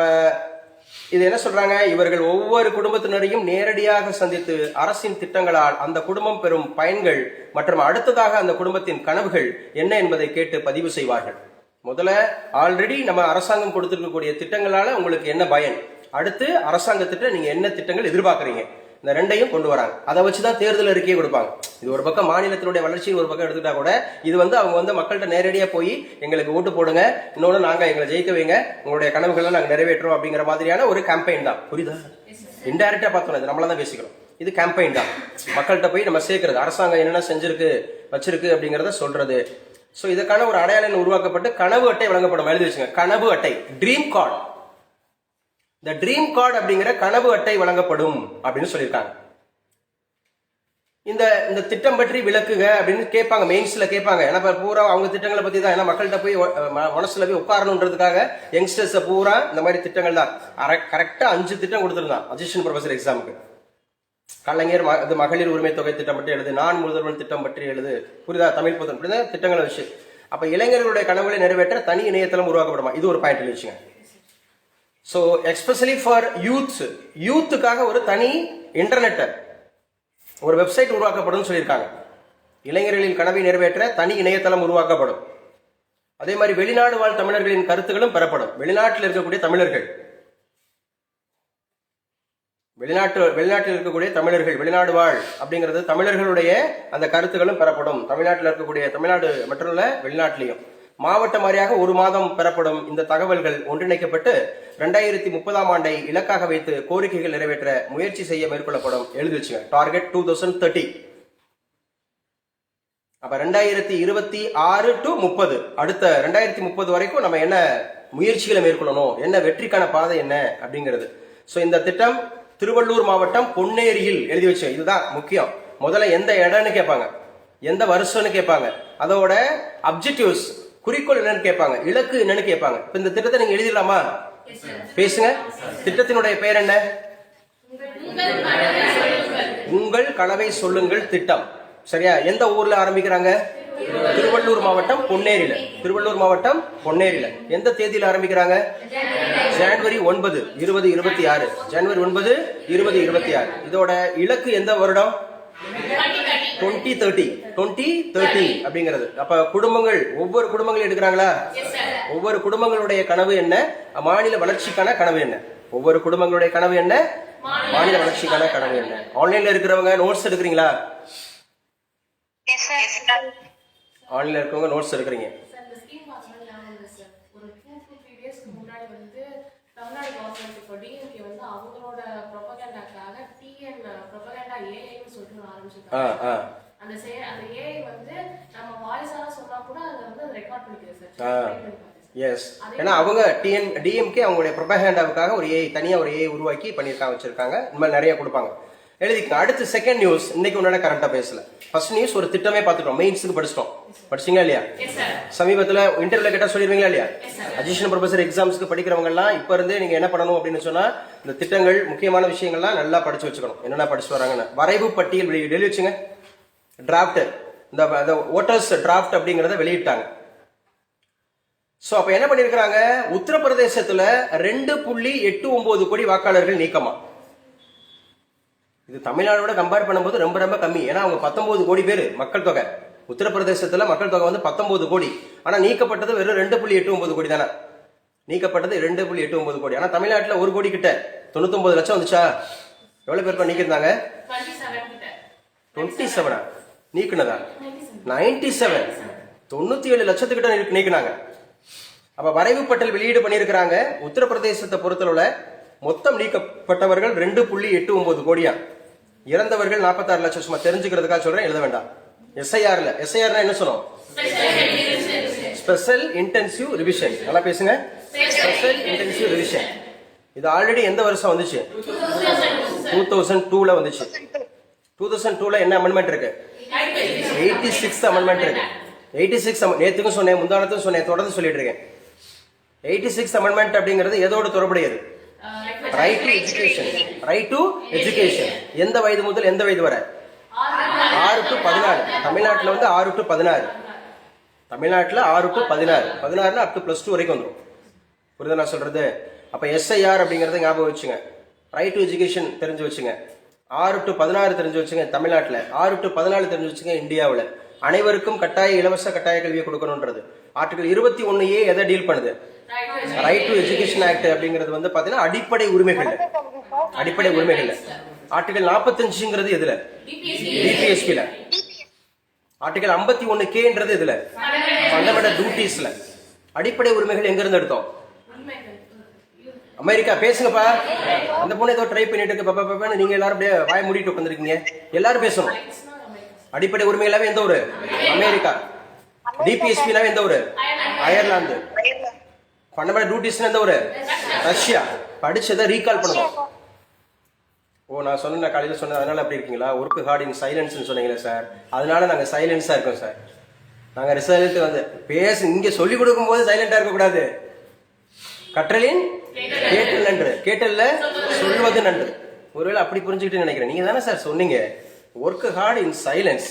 இது என்ன சொல்றாங்க, இவர்கள் ஒவ்வொரு குடும்பத்தினரையும் நேரடியாக சந்தித்து அரசின் திட்டங்களால் அந்த குடும்பம் பெறும் பயன்கள் மற்றும் அடுத்ததாக அந்த குடும்பத்தின் கனவுகள் என்ன என்பதை கேட்டு பதிவு செய்வார்கள். முதல்ல ஆல்ரெடி நம்ம அரசாங்கம் கொடுத்திருக்கக்கூடிய திட்டங்களால உங்களுக்கு என்ன பயன், அடுத்து அரசாங்கத்திட்ட நீங்க என்ன திட்டங்கள் எதிர்பார்க்கறீங்க, இந்த ரெண்டையும் கொண்டு வராங்க. அதை வச்சுதான் தேர்தல் அறிக்கையை கொடுப்பாங்க. இது ஒரு பக்கம் மாநிலத்தினுடைய வளர்ச்சி ஒரு பக்கம் எடுத்துட்டா கூட இது வந்து அவங்க வந்து மக்கள்கிட்ட நேரடியா போய் எங்களுக்கு ஓட்டு போடுங்க, இன்னொன்னு நாங்க எங்களை ஜெயிக்க வைங்க, உங்களுடைய கனவுகளை நாங்க நிறைவேற்றோம் அப்படிங்கிற மாதிரியான ஒரு கேம்பெயின் தான். புரியுதா? இன்டைரக்டா பார்த்தோம், இது நம்மள தான் பேசிக்கிறோம். இது கேம்பெயின் தான், மக்கள்கிட்ட போய் நம்ம சேர்க்கிறது, அரசாங்கம் என்னென்ன செஞ்சிருக்கு வச்சிருக்கு அப்படிங்கறத சொல்றது. சோ இதுக்கான ஒரு அடையாளம் உருவாக்கப்பட்டு கனவு அட்டை வழங்கப்படும். எழுதி வச்சுங்க, கனவு அட்டை, ட்ரீம் கார்டு. இந்த ட்ரீம் கார்டு அப்படிங்கிற கனவு அட்டை வழங்கப்படும் அப்படின்னு சொல்லியிருக்காங்க. இந்த இந்த திட்டம் பற்றி விளக்குக அப்படின்னு கேட்பாங்க, மெயின்ஸ்ல கேட்பாங்க. ஏன்னா பூரா அவங்க திட்டங்களை பத்தி தான். ஏன்னா மக்கள்கிட்ட போய் மனசுல போய் உட்காரணுன்றதுக்காக யங்ஸ்டர்ஸ் பூரா இந்த மாதிரி திட்டங்கள் தான். கரெக்டா 5 திட்டம் கொடுத்துருந்தான் அசிஸ்டன்ட் ப்ரொஃபசர் எக்ஸாமுக்கு. கலைஞர் மகளிர் உரிமை தொகை திட்டம் பற்றி எழுது, நான் முதல்வன் திட்டம் பற்றி எழுது, புரிதா, தமிழ் புதன், புரியுதா, திட்டங்களை வச்சு. அப்ப இளைஞர்களுடைய கனவுகளை நிறைவேற்ற தனி இணையதளம் உருவாக்கப்படுமா, இது ஒரு பாயிண்ட் வச்சுங்க. ஸோ எஸ்பெஷலி ஃபார் யூத்துக்காக ஒரு தனி இன்டர்நெட், ஒரு வெப்சைட் உருவாக்கப்படும் சொல்லியிருக்காங்க. இளைஞர்களின் கனவை நிறைவேற்ற தனி இணையதளம் உருவாக்கப்படும். அதே மாதிரி வெளிநாடு வாழ் தமிழர்களின் கருத்துக்களும் பெறப்படும். வெளிநாட்டில் இருக்கக்கூடிய தமிழர்கள், வெளிநாட்டில் இருக்கக்கூடிய தமிழர்கள், வெளிநாடு வாழ் அப்படிங்கிறது தமிழர்களுடைய அந்த கருத்துக்களும் பெறப்படும். தமிழ்நாட்டில் இருக்கக்கூடிய, தமிழ்நாடு மட்டும் இல்ல வெளிநாட்டிலையும் மாவட்ட வாரியாக ஒரு மாதம் பெறப்படும். இந்த தகவல்கள் ஒன்றிணைக்கப்பட்டு 2030ஆம் ஆண்டை இலக்காக வைத்து கோரிக்கைகள் நிறைவேற்ற முயற்சி செய்ய மேற்கொள்ளப்படும். எழுதி வச்சுங்க, டார்கெட் 2030. அப்ப 2026 to 30, அடுத்த 2030 வரைக்கும் நம்ம என்ன முயற்சிகளை மேற்கொள்ளணும், என்ன வெற்றிக்கான பாதை என்ன அப்படிங்கிறது. சோ இந்த திட்டம் திருவள்ளூர் மாவட்டம் பொன்னேரியில் எழுதி வச்சோம். இதுதான் முக்கியம். முதல்ல எந்த இடம்னு கேட்பாங்க, எந்த வருஷம்னு கேட்பாங்க, அதோட அப்ஜெக்டிவ்ஸ், குறிக்கோள் என்னன்னு கேட்பாங்க, இலக்கு என்னன்னு கேட்பாங்க. இப்ப இந்த திட்டத்தை நீங்க எழுதிடலாமா? பேசுங்க. திட்டத்தினுடைய பெயர் என்ன? உங்கள் கனவை சொல்லுங்கள் திட்டம். சரியா? எந்த ஊர்ல ஆரம்பிக்கிறாங்க? திருவள்ளூர் மாவட்டம் பொன்னேரியில. திருவள்ளூர் மாவட்டம் பொன்னேரியில. எந்த தேதியில ஆரம்பிக்கிறாங்க? ஜனவரி 9, 2026. ஜனவரி 9, 2026. இதோட இலக்கு எந்த வருடம்? 2030 அப்படிங்கிறது. அப்ப குடும்பங்கள், ஒவ்வொரு குடும்பங்களும் எடுக்கிறாங்களா? ஒவ்வொரு குடும்பங்களுடைய கனவு என்ன? மாநில வளர்ச்சிக்கான கனவு என்ன? ஒவ்வொரு குடும்பங்களுடைய கனவு என்ன? மாநில வளர்ச்சிக்கான கனவு என்ன? ஆன்லைன்ல இருக்கிறவங்க நோட்ஸ் எடுக்கிறீங்களா? ஆன்லைன்ல இருக்கவங்க நோட்ஸ் எடுக்கிறீங்க. தமிழ்நாடு கவர்மெண்ட் இப்போ டிஎம்கே வந்து அவங்களோட ப்ரொபகண்டாக்காக டிஎன் ப்ரொபகண்டா ஏஐன்னு சொல்லிட்டு ஆரம்பிச்சிருக்காங்க. அந்த ஏஐ வந்து நம்ம வாய்ஸால சொன்னா கூட அதை வந்து ரெக்கார்ட் பண்ணிக்குது சார். எஸ், ஏன்னா அவங்க டிஎம்கே அவங்களுடைய ப்ரொபகண்டாவுக்காக ஒரு ஏஐ, தனியா ஒரு ஏஐ உருவாக்கி பண்ணியிருக்காங்க, வச்சிருக்காங்க. இந்த மாதிரி நிறைய கொடுப்பாங்க. எழுதிக்கலாம். அடுத்து செகண்ட் நியூஸ், இன்னைக்கு உன்னோட கரண்டா பேசல. ஃபர்ஸ்ட் நியூஸ் ஒரு திட்டமே பார்த்துட்டோம், மெயின்ஸுக்கு படிச்சிட்டோம். படிச்சிங்களா இல்லையா? சமீபத்தில் இன்டர்வியூல கேட்டா சொல்லிடுவீங்களா இல்லையா? அசிஸ்டன்ட் ப்ரொஃபசர் எக்ஸாம்ஸ்க்கு படிக்கிறவங்க எல்லாம் இப்ப இருந்தே நீங்க என்ன பண்ணணும் அப்படின்னு சொன்னா, இந்த திட்டங்கள், முக்கியமான விஷயங்கள்லாம் நல்லா படிச்சு வச்சுக்கணும். என்னென்ன படிச்சு வராங்கன்னு வரைவு பட்டியல் வெளியிட்டு வச்சுங்க. டிராப்ட், இந்த ஓட்டர்ஸ் டிராப்ட் அப்படிங்கறத வெளியிட்டாங்க. சோ அப்ப என்ன பண்ணிருக்காங்க, உத்தரப்பிரதேசத்துல 2.89 கோடி வாக்காளர்கள் நீக்கமா. இது தமிழ்நாடோட கம்பேர் பண்ணும்போது ரொம்ப ரொம்ப கம்மி. ஏன்னா அவங்க 19 கோடி பேர் மக்கள் தொகை. உத்தரப்பிரதேசத்துல மக்கள் தொகை வந்து 19 கோடி. ஆனா நீக்கப்பட்டது வெறும் 2.89 கோடி தானே. நீக்கப்பட்டது 2.89 கோடி. ஆனா தமிழ்நாட்டுல 1 கோடி கிட்ட 99 லட்சம் வந்துச்சா? எவ்வளவு பேருக்கு நீக்கிருந்தாங்க? 27 நீக்கினதா? 97, 97 லட்சத்துக்கிட்ட நீக்கினாங்க. அப்ப வரைவு பட்டியல் வெளியீடு பண்ணியிருக்கிறாங்க. உத்தரப்பிரதேசத்தை பொறுத்தளவுல மொத்தம் நீக்கப்பட்டவர்கள் 2.89 கோடியா. இறந்தவர்கள் 46 லட்சம். சும்மா தெரிஞ்சுக்கிறதுக்காக சொல்றேன், எழுத வேண்டாம். எஸ்ஐஆர்ல, எஸ்ஐஆர்னா என்ன சொன்னோம்? Special intensive revision. நல்லா பேசுங்க. Special intensive revision. இது ஆல்ரெடி எந்த வருஷம் வந்துச்சு? 2002ல வந்துச்சு. 2002ல என்ன அமெண்ட்மெண்ட் இருக்கு? 86th அமெண்ட்மெண்ட் இருக்கு. 86 நேத்துக்கும் சொன்னேன், முந்தானத்தும் சொன்னேன், தொடர்ந்து சொல்லிட்டு இருக்கேன். 86th அமெண்ட்மெண்ட் அப்படிங்கிறது எதோடு தொடர்புடையது? Right to education. Right to education. எந்த வயது முதல் எந்த வயது வரை? 6 to 14. தமிழ்நாட்டில் வந்து 6 to 16. தமிழ்நாட்டில் 6 to 16. 16னா அப் டு +2 வரைக்கும் வந்துடும். புரியுதா நான் சொல்றது? அப்ப எஸ்ஐஆர் அப்படிங்கறத ஞாபகம் வச்சுங்க. ரைட் டு எஜுகேஷன் தெரிஞ்சு வச்சுங்க. 6 to 16 தெரிஞ்சு வச்சுங்க தமிழ்நாட்டில். 6 to 14 தெரிஞ்சு வச்சுங்க இந்தியாவில். அனைவருக்கும் இலவச கட்டாய கல்வியை கொடுக்கணும்ன்றது. ஆர்டிகல் 21A எதை டீல் பண்ணுது? ரைட் டு எஜுகேஷன் ஆக்ட் அப்படிங்கிறது வந்து பாத்தீங்கன்னா அடிப்படை உரிமைகள். ஆர்டிகல் 45ங்கிறது எதுல? டிபிஎஸ்பில. ஆர்டிகல் 51Kன்றது எதுல? ஃபண்டமெண்டல் டியூட்டிஸ்ல. அடிப்படை உரிமைகள் எங்க இருந்து எடுத்தோம்? அமெரிக்கா. பேசுங்கப்பா. அந்த பொண்ணு ஏதோ ட்ரை பண்ணிட்டு இருக்கு பாப்பா. நீங்க எல்லாரும் அப்படியே வாய மூடிட்டு உட்காந்துருக்கீங்க. எல்லாரும் பேசணும். அடிப்படை உரிமைகளாவே எந்த ஊரு? அமெரிக்கா. டிபிஎஸ்பினாவே எந்த ஊரு? அயர்லாந்து. ஃபண்டமெண்டல் டியூட்டிஸ் எந்த ஊரு? ரஷ்யா. படிச்சதை ரீகால் பண்ணணும். ஓ, நான் சொன்ன காலையில் சொன்னேன், அதனால அப்படி இருக்கீங்களா? ஒர்க் ஹார்ட் இன் சைலன்ஸ்னு சொன்னீங்களே சார், அதனால நாங்கள் சைலன்ஸா இருக்கோம் சார். நாங்கள் ரிசல்ட் வந்து இங்கே சொல்லிக் கொடுக்கும் போது சைலண்டா இருக்கக்கூடாது. கற்றலின் கேட்டல் நன்று, கேட்டல்ல சொல்வது நன்று. ஒருவேளை அப்படி புரிஞ்சுக்கிட்டு நினைக்கிறேன். நீங்க தானே சார் சொன்னீங்க work hard in silence,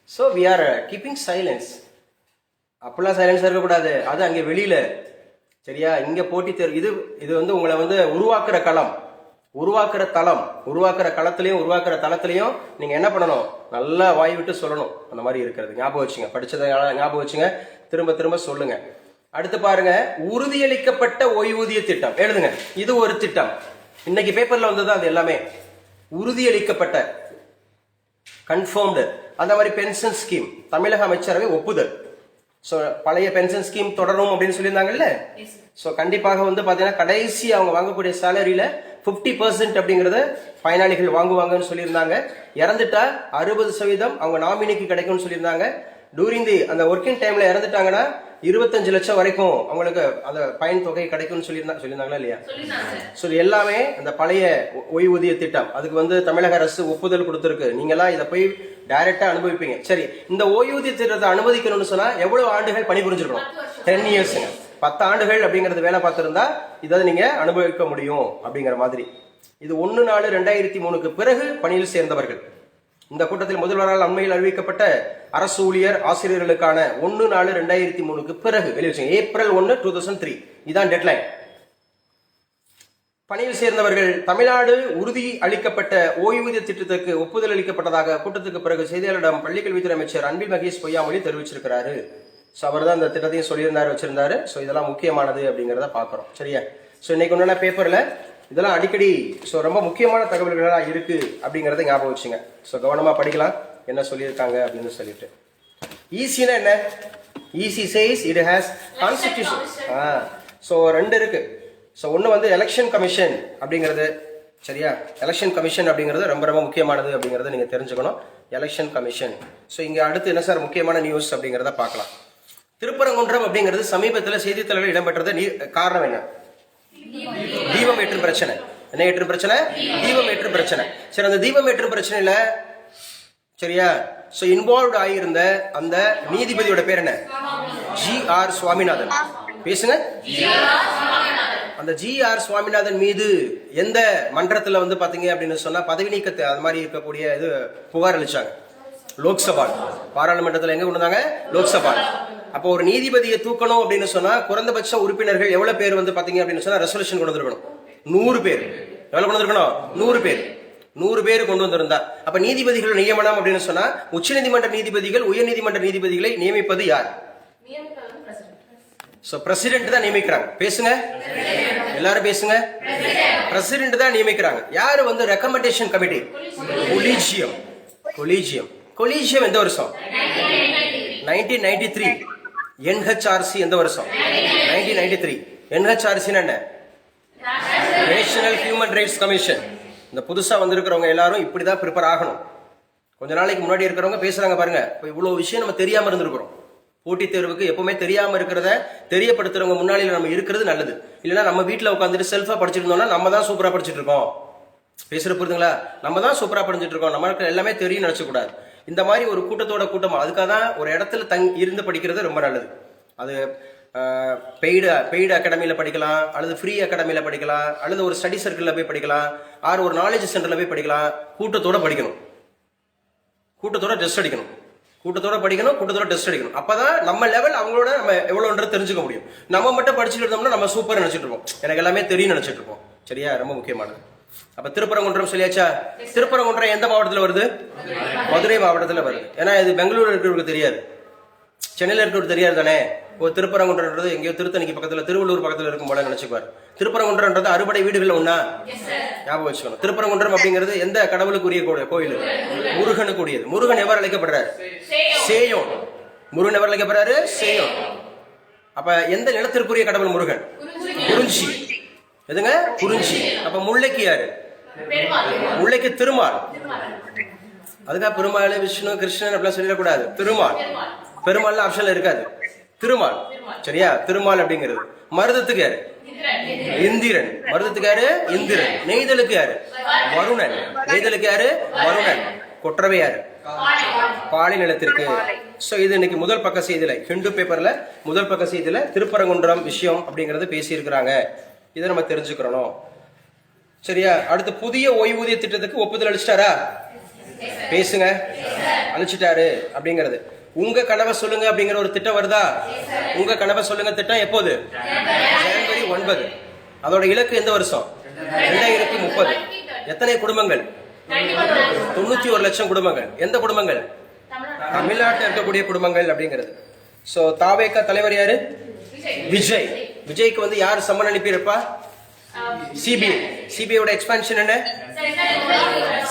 so we are keeping silence. அப்பெல்லாம் சைலன்ஸா இருக்கக்கூடாது, அது அங்கே வெளியில. சரியா? இங்க போட்டி தேர்வு இது இது வந்து உங்களை வந்து உருவாக்குற களம், உருவாக்குற தளம். உருவாக்குற களத்திலையும் உருவாக்குற தளத்திலையும் நீங்க என்ன பண்ணணும்? நல்லா வாய் விட்டு சொல்லணும். அந்த மாதிரி இருக்கிறது ஞாபகம் வச்சுங்க. படிச்சதை ஞாபகம் வச்சுங்க. திரும்ப திரும்ப சொல்லுங்க. அடுத்து பாருங்க, உறுதியளிக்கப்பட்ட ஓய்வூதிய திட்டம் எழுதுங்க. இது ஒரு திட்டம். இன்னைக்கு பேப்பர்ல வந்தது அது எல்லாமே. உறுதியளிக்கப்பட்ட, கன்ஃபர்ம்டு. அந்த மாதிரி பென்ஷன் ஸ்கீம் தமிழக அமைச்சரவை ஒப்புதல். ஸோ பழைய பென்ஷன் ஸ்கீம் தொடரும் அப்படின்னு சொல்லியிருந்தாங்கல்ல. ஸோ கண்டிப்பாக வந்து பார்த்தீங்கன்னா கடைசி அவங்க வாங்கக்கூடிய சேலரியில 50% அப்படிங்கறத பயனாளிகள் வாங்குவாங்கன்னு சொல்லியிருந்தாங்க. இறந்துட்டா 60% அவங்க நாமினிக்கு கிடைக்கும்னு சொல்லியிருந்தாங்க. டூரிங் தி அந்த ஒர்க்கிங் டைம்ல இறந்துட்டாங்கன்னா 25 லட்சம் வரைக்கும் அவங்களுக்கு அந்த பயன் தொகை கிடைக்கும்னு சொல்லியிருந்தாங்களா இல்லையா? ஸோ எல்லாமே அந்த பழைய ஓய்வூதிய திட்டம். அதுக்கு வந்து தமிழக அரசு ஒப்புதல் கொடுத்திருக்கு. நீங்களாம் இதை போய் டைரக்டா அனுபவிப்பீங்க. சரி, இந்த ஓய்வூதிய திட்டத்தை அனுமதிக்கணும்னு சொன்னா எவ்வளவு ஆண்டுகள் பணிபுரிஞ்சிருக்கணும்? 10 இயர்ஸ்ங்க. 10 ஆண்டுகள் அப்படிங்கறது வேலை பார்த்திருந்தா இதை நீங்க அனுபவிக்க முடியும் அப்படிங்கிற மாதிரி. இது 1/4/2003 பிறகு பணியில் சேர்ந்தவர்கள். இந்த கூட்டத்தில் முதல்வரால் அண்மையில் அறிவிக்கப்பட்ட அரசு ஊழியர் ஆசிரியர்களுக்கான 1/4/2003 பிறகு ஏப்ரல் 1, 2003 இதான் டெட்லைன். பணியில் சேர்ந்தவர்கள் தமிழ்நாடு உறுதி அளிக்கப்பட்ட ஓய்வூதிய திட்டத்துக்கு ஒப்புதல் அளிக்கப்பட்டதாக கூட்டத்துக்கு பிறகு செய்தியாளரிடம் பள்ளிக்கல்வித்துறை அமைச்சர் அன்பில் மகேஷ் பொய்யாமொழி தெரிவிச்சிருக்கிறாரு. ஸோ அவர் தான் இந்த திட்டத்தையும் சொல்லியிருந்தாரு, வச்சிருந்தாரு. ஸோ இதெல்லாம் முக்கியமானது அப்படிங்கிறத பார்க்குறோம். சரியா? ஸோ இன்னைக்கு ஒன்றான பேப்பரில் இதெல்லாம் அடிக்கடி ஸோ ரொம்ப முக்கியமான தகவல்களாக இருக்கு அப்படிங்கிறத ஞாபகம் வச்சுங்க. ஸோ கவனமாக படிக்கலாம் என்ன சொல்லியிருக்காங்க அப்படின்னு சொல்லிட்டு. ஈஸினா என்ன? EC says it has constitution. So 2 இருக்கு. ஸோ ஒன்று வந்து எலெக்ஷன் கமிஷன் அப்படிங்கிறது. சரியா? எலெக்ஷன் கமிஷன் அப்படிங்கிறது ரொம்ப ரொம்ப முக்கியமானது அப்படிங்கிறத நீங்கள் தெரிஞ்சுக்கணும். Election commission. ஸோ இங்கே அடுத்து என்ன சார் முக்கியமான நியூஸ் அப்படிங்கிறத பார்க்கலாம். திருப்பரங்குன்றம் அப்படிங்கிறது சமீபத்தில் செய்தித்தாள்கள் இடம்பெற்றது. காரணம் என்ன? தீபம் ஏற்றும் பிரச்சனை. என்ன ஏற்றும் பிரச்சனை? தீபம் ஏற்றும் பிரச்சனை. சரி, அந்த தீபம் ஏற்றும் பிரச்சனையில சரியா சோ இன்வால்வ்ட் ஆகியிருந்த அந்த நீதிபதியோட பேர் என்ன? ஜி.ஆர். சுவாமிநாதன். பேசுங்க. அந்த ஜி.ஆர். சுவாமிநாதன் மீது எந்த மன்றத்துல வந்து பாத்தீங்க அப்படின்னு சொன்னா பதவி நீக்கத்தை அது மாதிரி இருக்கக்கூடிய இது புகார் அளிச்சாங்க. லோக்சபா பாராளுமன்றத்தில் எங்க கொண்டு வந்தாங்க? லோக்சபா. அப்போ ஒரு நீதிபதியை தூக்கணும் அப்படின்னு சொன்னா குறைந்தபட்ச உறுப்பினர்கள் எவ்வளவு பேர் வந்து பாத்தீங்க அப்படின்னு சொன்னா ரெசல்யூஷன் கொண்டு வந்திருக்கணும்? 100 பேர். எவ்வளவு கொண்டு வந்திருக்கணும்? 100 பேர். 100 பேர் கொண்டு வந்திருந்தா அப்ப நீதிபதிகள் நியமனம் அப்படின்னு சொன்னா உச்சநீதிமன்ற நீதிபதிகள் உயர் நீதிமன்ற நீதிபதிகளை நியமிப்பது யார்? சோ பிரசிடென்ட் தான் நியமிக்கிறாங்க. பேசுங்க எல்லாரும் பேசுங்க. பிரசிடென்ட் தான் நியமிக்கிறாங்க. யாரு வந்து recommendation committee? Collegium. Collegium. Collegium எந்த வருஷம்? 1993. என்ஹெச்ஆர்சி எந்த வருஷம்? 1993. என்ஹெச்ஆர்சி என்ன? National human rights commission. இந்த புதுசா வந்திருக்கிறவங்க எல்லாரும் இப்படிதான் ப்ரிப்பேர் ஆகணும். கொஞ்ச நாளைக்கு முன்னாடி இருக்கிறவங்க பேசுறாங்க பாருங்க. இப்போ இவ்வளவு விஷயம் நம்ம தெரியாம இருந்திருக்கிறோம். போட்டித் தேர்வுக்கு எப்பவுமே தெரியாம இருக்கிறத தெரியப்படுத்துறவங்க முன்னாடி நம்ம இருக்கிறது நல்லது. இல்லைன்னா நம்ம வீட்டுல உட்காந்துட்டு செல்ஃபா படிச்சுட்டு இருந்தோம்னா நம்ம தான் சூப்பரா படிச்சுட்டு இருக்கோம். பேசுற புரியுதுங்களா? நம்ம தான் சூப்பரா படிச்சுட்டு இருக்கோம். நம்மளுக்கு எல்லாமே தெரியும் நினைச்ச கூடாது. இந்த மாதிரி ஒரு கூட்டத்தோட கூட்டமா அதுக்காக தான் ஒரு இடத்துல இருந்து படிக்கிறது ரொம்ப நல்லது. அது பெய்டு அகாடமியில படிக்கலாம், அல்லது ஃப்ரீ அகாடமியில படிக்கலாம், அல்லது ஒரு ஸ்டடி சர்க்கிள்ல போய் படிக்கலாம், ஒரு நாலேஜ் சென்டர்ல போய் படிக்கலாம். கூட்டத்தோட படிக்கணும். கூட்டத்தோட டெஸ்ட் அடிக்கணும். கூட்டத்தோட படிக்கணும். கூட்டத்தோட டெஸ்ட் அடிக்கணும். அப்பதான் நம்ம லெவல் அவங்களோட நம்ம எவ்வளவுன்றது தெரிஞ்சுக்க முடியும். நம்ம மட்டும் படிச்சுட்டு இருந்தோம்னா நம்ம சூப்பர் நினைச்சிட்டு இருப்போம். எனக்கு எல்லாமே தெரியும் நினைச்சிட்டு இருப்போம். சரியா? ரொம்ப முக்கியமானது. அப்ப திருப்பரங்குன்றம் சொல்லியாச்சா? திருப்பரங்குன்றம் எந்த மாவட்டத்தில் வருது? மதுரை மாவட்டத்தில் வருது. ஏன்னா இது பெங்களூர் இருக்கிறவங்களுக்கு தெரியாது. சென்னையில இருக்கிறது தெரியாது தானே. ஒரு திருப்பரங்குன்றன்றது எங்கேயோ திருத்தணிக்கு பக்கத்துல திருவள்ளூர் பக்கத்துல இருக்கும் போல நினைச்சுப்பாரு. திருப்பரங்குன்றன்றது அறுபடை வீடுகள் ஒண்ணா ஞாபகம் வச்சுக்கணும். திருப்பரங்குன்றம் அப்படிங்கிறது எந்த கடவுளுக்குரிய கோயில்? முருகனுக்குரியது. முருகன் எவர் அழைக்கப்படுறாரு? சேயோன். முருகன் எவர் அழைக்கப்படுறாரு? சேயோன். அப்ப எந்த நிலத்திற்குரிய கடவுள் முருகன்? குறிஞ்சி. எதுங்க? குறிஞ்சி. அப்ப முல்லைக்கு யாரு? முல்லைக்கு திருமால். அதுக்காக பெருமாள் விஷ்ணு கிருஷ்ணன் அப்படிலாம் சொல்லிடக்கூடாது. திருமால். பெருமாள் ஆப்ஷன்ல இருக்காது. திருமால். சரியா? திருமால் அப்படிங்கிறது. மருதத்துக்கு யாரு? இந்திரன். மருதத்துக்கு யாரு? இந்திரன். நெய்தலுக்கு யாரு? வருணன். நெய்தலுக்கு யாரு? வருணன். கொற்றவை யாரு? பாலை நிலத்திற்கு. சோ இது இன்னைக்கு முதல் பக்க செய்தியில ஹிந்து பேப்பர்ல முதல் பக்க செய்தியில திருப்பரங்குன்றம் விஷயம் அப்படிங்கறது பேசி இருக்கிறாங்க. இதை நம்ம தெரிஞ்சுக்கிறோம். சரியா? அடுத்து புதிய ஓய்வூதிய திட்டத்துக்கு ஒப்புதல் அளிச்சிட்டாரா? பேசுங்க. அழிச்சிட்டாரு அப்படிங்கிறது. உங்க கனவை சொல்லுங்க அப்படிங்கிற ஒரு திட்டம் வருதா? உங்க கனவை சொல்லுங்க திட்டம் எப்போது? ஜனவரி 9. அதோட இலக்கு எந்த வருஷம்? 2030. எத்தனை குடும்பங்கள்? 91 லட்சம் குடும்பங்கள். எந்த குடும்பங்கள்? தமிழ்நாட்டில் இருக்கக்கூடிய குடும்பங்கள் அப்படிங்கிறது. சோ தாவேகா தலைவர் யாரு? விஜய். விஜய்க்கு வந்து யார் சம்மன் அனுப்பியிருப்பா? சிபிஐ. சிபிஐயோட எக்ஸ்பான்ஷன் என்ன?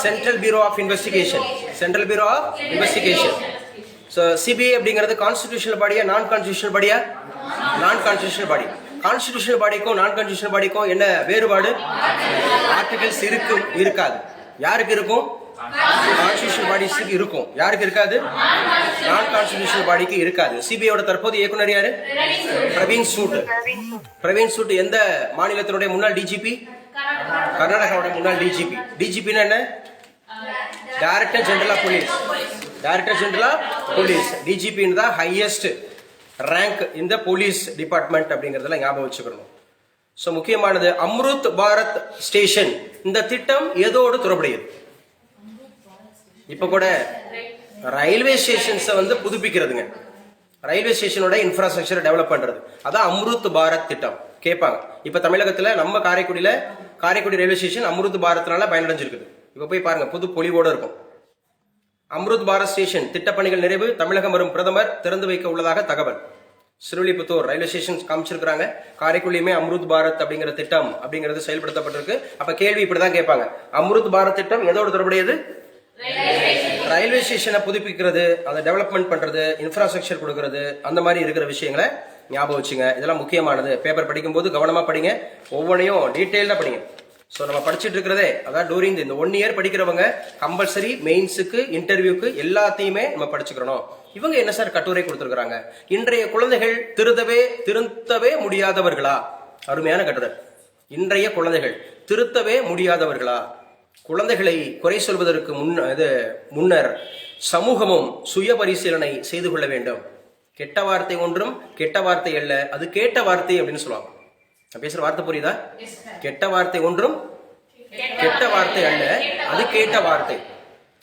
Central bureau of investigation. Central bureau of investigation. So CBI அப்படிங்கிறது கான்ஸ்டிடியூஷனல் பாடியா நான் கான்ஸ்டிடியூஷனல் பாடியா? நான் கான்ஸ்டிடியூஷனல் பாடி. கான்ஸ்டிடியூஷனல் பாடிக்கும் நான் கான்ஸ்டிடியூஷனல் பாடிக்கும் என்ன வேறுபாடு? ஆர்டிகல்ஸ் இருக்கும் இருக்காது. யாருக்கு இருக்கும்? கான்ஸ்டிடியூஷனல் பாடிஸ்க்கு இருக்கும். யாருக்கு இருக்காது? நான் கான்ஸ்டிடியூஷனல் பாடிக்கு இருக்காது. சிபிஐயோட தற்போதைய இயக்குனர் யாரு? பிரவீன் சூட். பிரவீன் சூட் எந்த மாநிலத்தினுடைய முன்னாள் டிஜிபி? கர்நாடகாவோட முன்னாள் டிஜிபி. டிஜிபின்னா என்ன? Director general of police. Director general of police. DGP தான் ஹையஸ்ட் ரேங்க் இந்த போலீஸ் டிபார்ட்மெண்ட் அப்படிங்கறதெல்லாம் ஞாபகம் வச்சுக்கணும். சோ முக்கியமானது அம்ருத் பாரத் ஸ்டேஷன். இந்த திட்டம் எதோடு தொடர்புடையது? இப்ப கூட ரயில்வே ஸ்டேஷன்ஸ் வந்து புதுப்பிக்கிறதுங்க. ரயில்வே ஸ்டேஷனோட இன்ஃப்ராஸ்ட்ரக்சரை டெவலப் பண்றது. அதான் அம்ருத் பாரத் திட்டம். கேட்பாங்க. இப்ப தமிழகத்துல நம்ம காரைக்குடி ரயில்வே ஸ்டேஷன் அம்ருத் பாரத்னால பயனடைஞ்சிருக்குது. இப்ப போய் பாருங்க, புது பொலிவோட இருக்கும். அம்ருத் பாரத் ஸ்டேஷன் திட்டப்பணிகள் நிறைவு. தமிழகம் வரும் பிரதமர் திறந்து வைக்க உள்ளதாக தகவல். ஸ்ரீவில்லிபுத்தூர் ரயில்வே ஸ்டேஷன் காமிச்சிருக்காங்க. காரைக்குடியுமே அம்ருத் பாரத் அப்படிங்கிற திட்டம் அப்படிங்கிறது செயல்படுத்தப்பட்டிருக்கு. அப்ப கேள்வி இப்படிதான் கேட்பாங்க, அம்ருத் பாரத் திட்டம் எதோடு தொடர்புடையது? ரயில்வே ஸ்டேஷனை புதுப்பிக்கிறது, அதை டெவலப்மெண்ட் பண்றது, இன்ஃப்ராஸ்ட்ரக்சர் கொடுக்கறது, அந்த மாதிரி இருக்கிற விஷயங்களை ஞாபகம் வச்சுங்க. இதெல்லாம் முக்கியமானது. பேப்பர் படிக்கும் போது கவனமா படிங்க. ஒவ்வொன்றையும் டீட்டெயில்டா படிங்க. ஸோ நம்ம படிச்சுட்டு இருக்கிறதே அதான் டூரிங் இந்த 1 இயர் படிக்கிறவங்க கம்பல்சரி மெயின்ஸுக்கு இன்டர்வியூக்கு எல்லாத்தையுமே நம்ம படிச்சுக்கிறோம். இவங்க என்ன சார் கட்டுரை கொடுத்துருக்காங்க? இன்றைய குழந்தைகள் திருத்தவே முடியாதவர்களா? அருமையான கட்டுரை. இன்றைய குழந்தைகள் திருத்தவே முடியாதவர்களா? குழந்தைகளை குறை சொல்வதற்கு முன்னர் சமூகமும் சுய பரிசீலனை செய்து கொள்ள வேண்டும். கெட்ட வார்த்தை ஒன்றும் கெட்ட வார்த்தை அல்ல, அது கேட்ட வார்த்தை அப்படின்னு சொல்லுவாங்க. பேசுற வார்த்தை புரியுதா? கெட்ட வார்த்தை ஒன்றும் கெட்ட வார்த்தை அல்ல, அது கேட்ட வார்த்தை.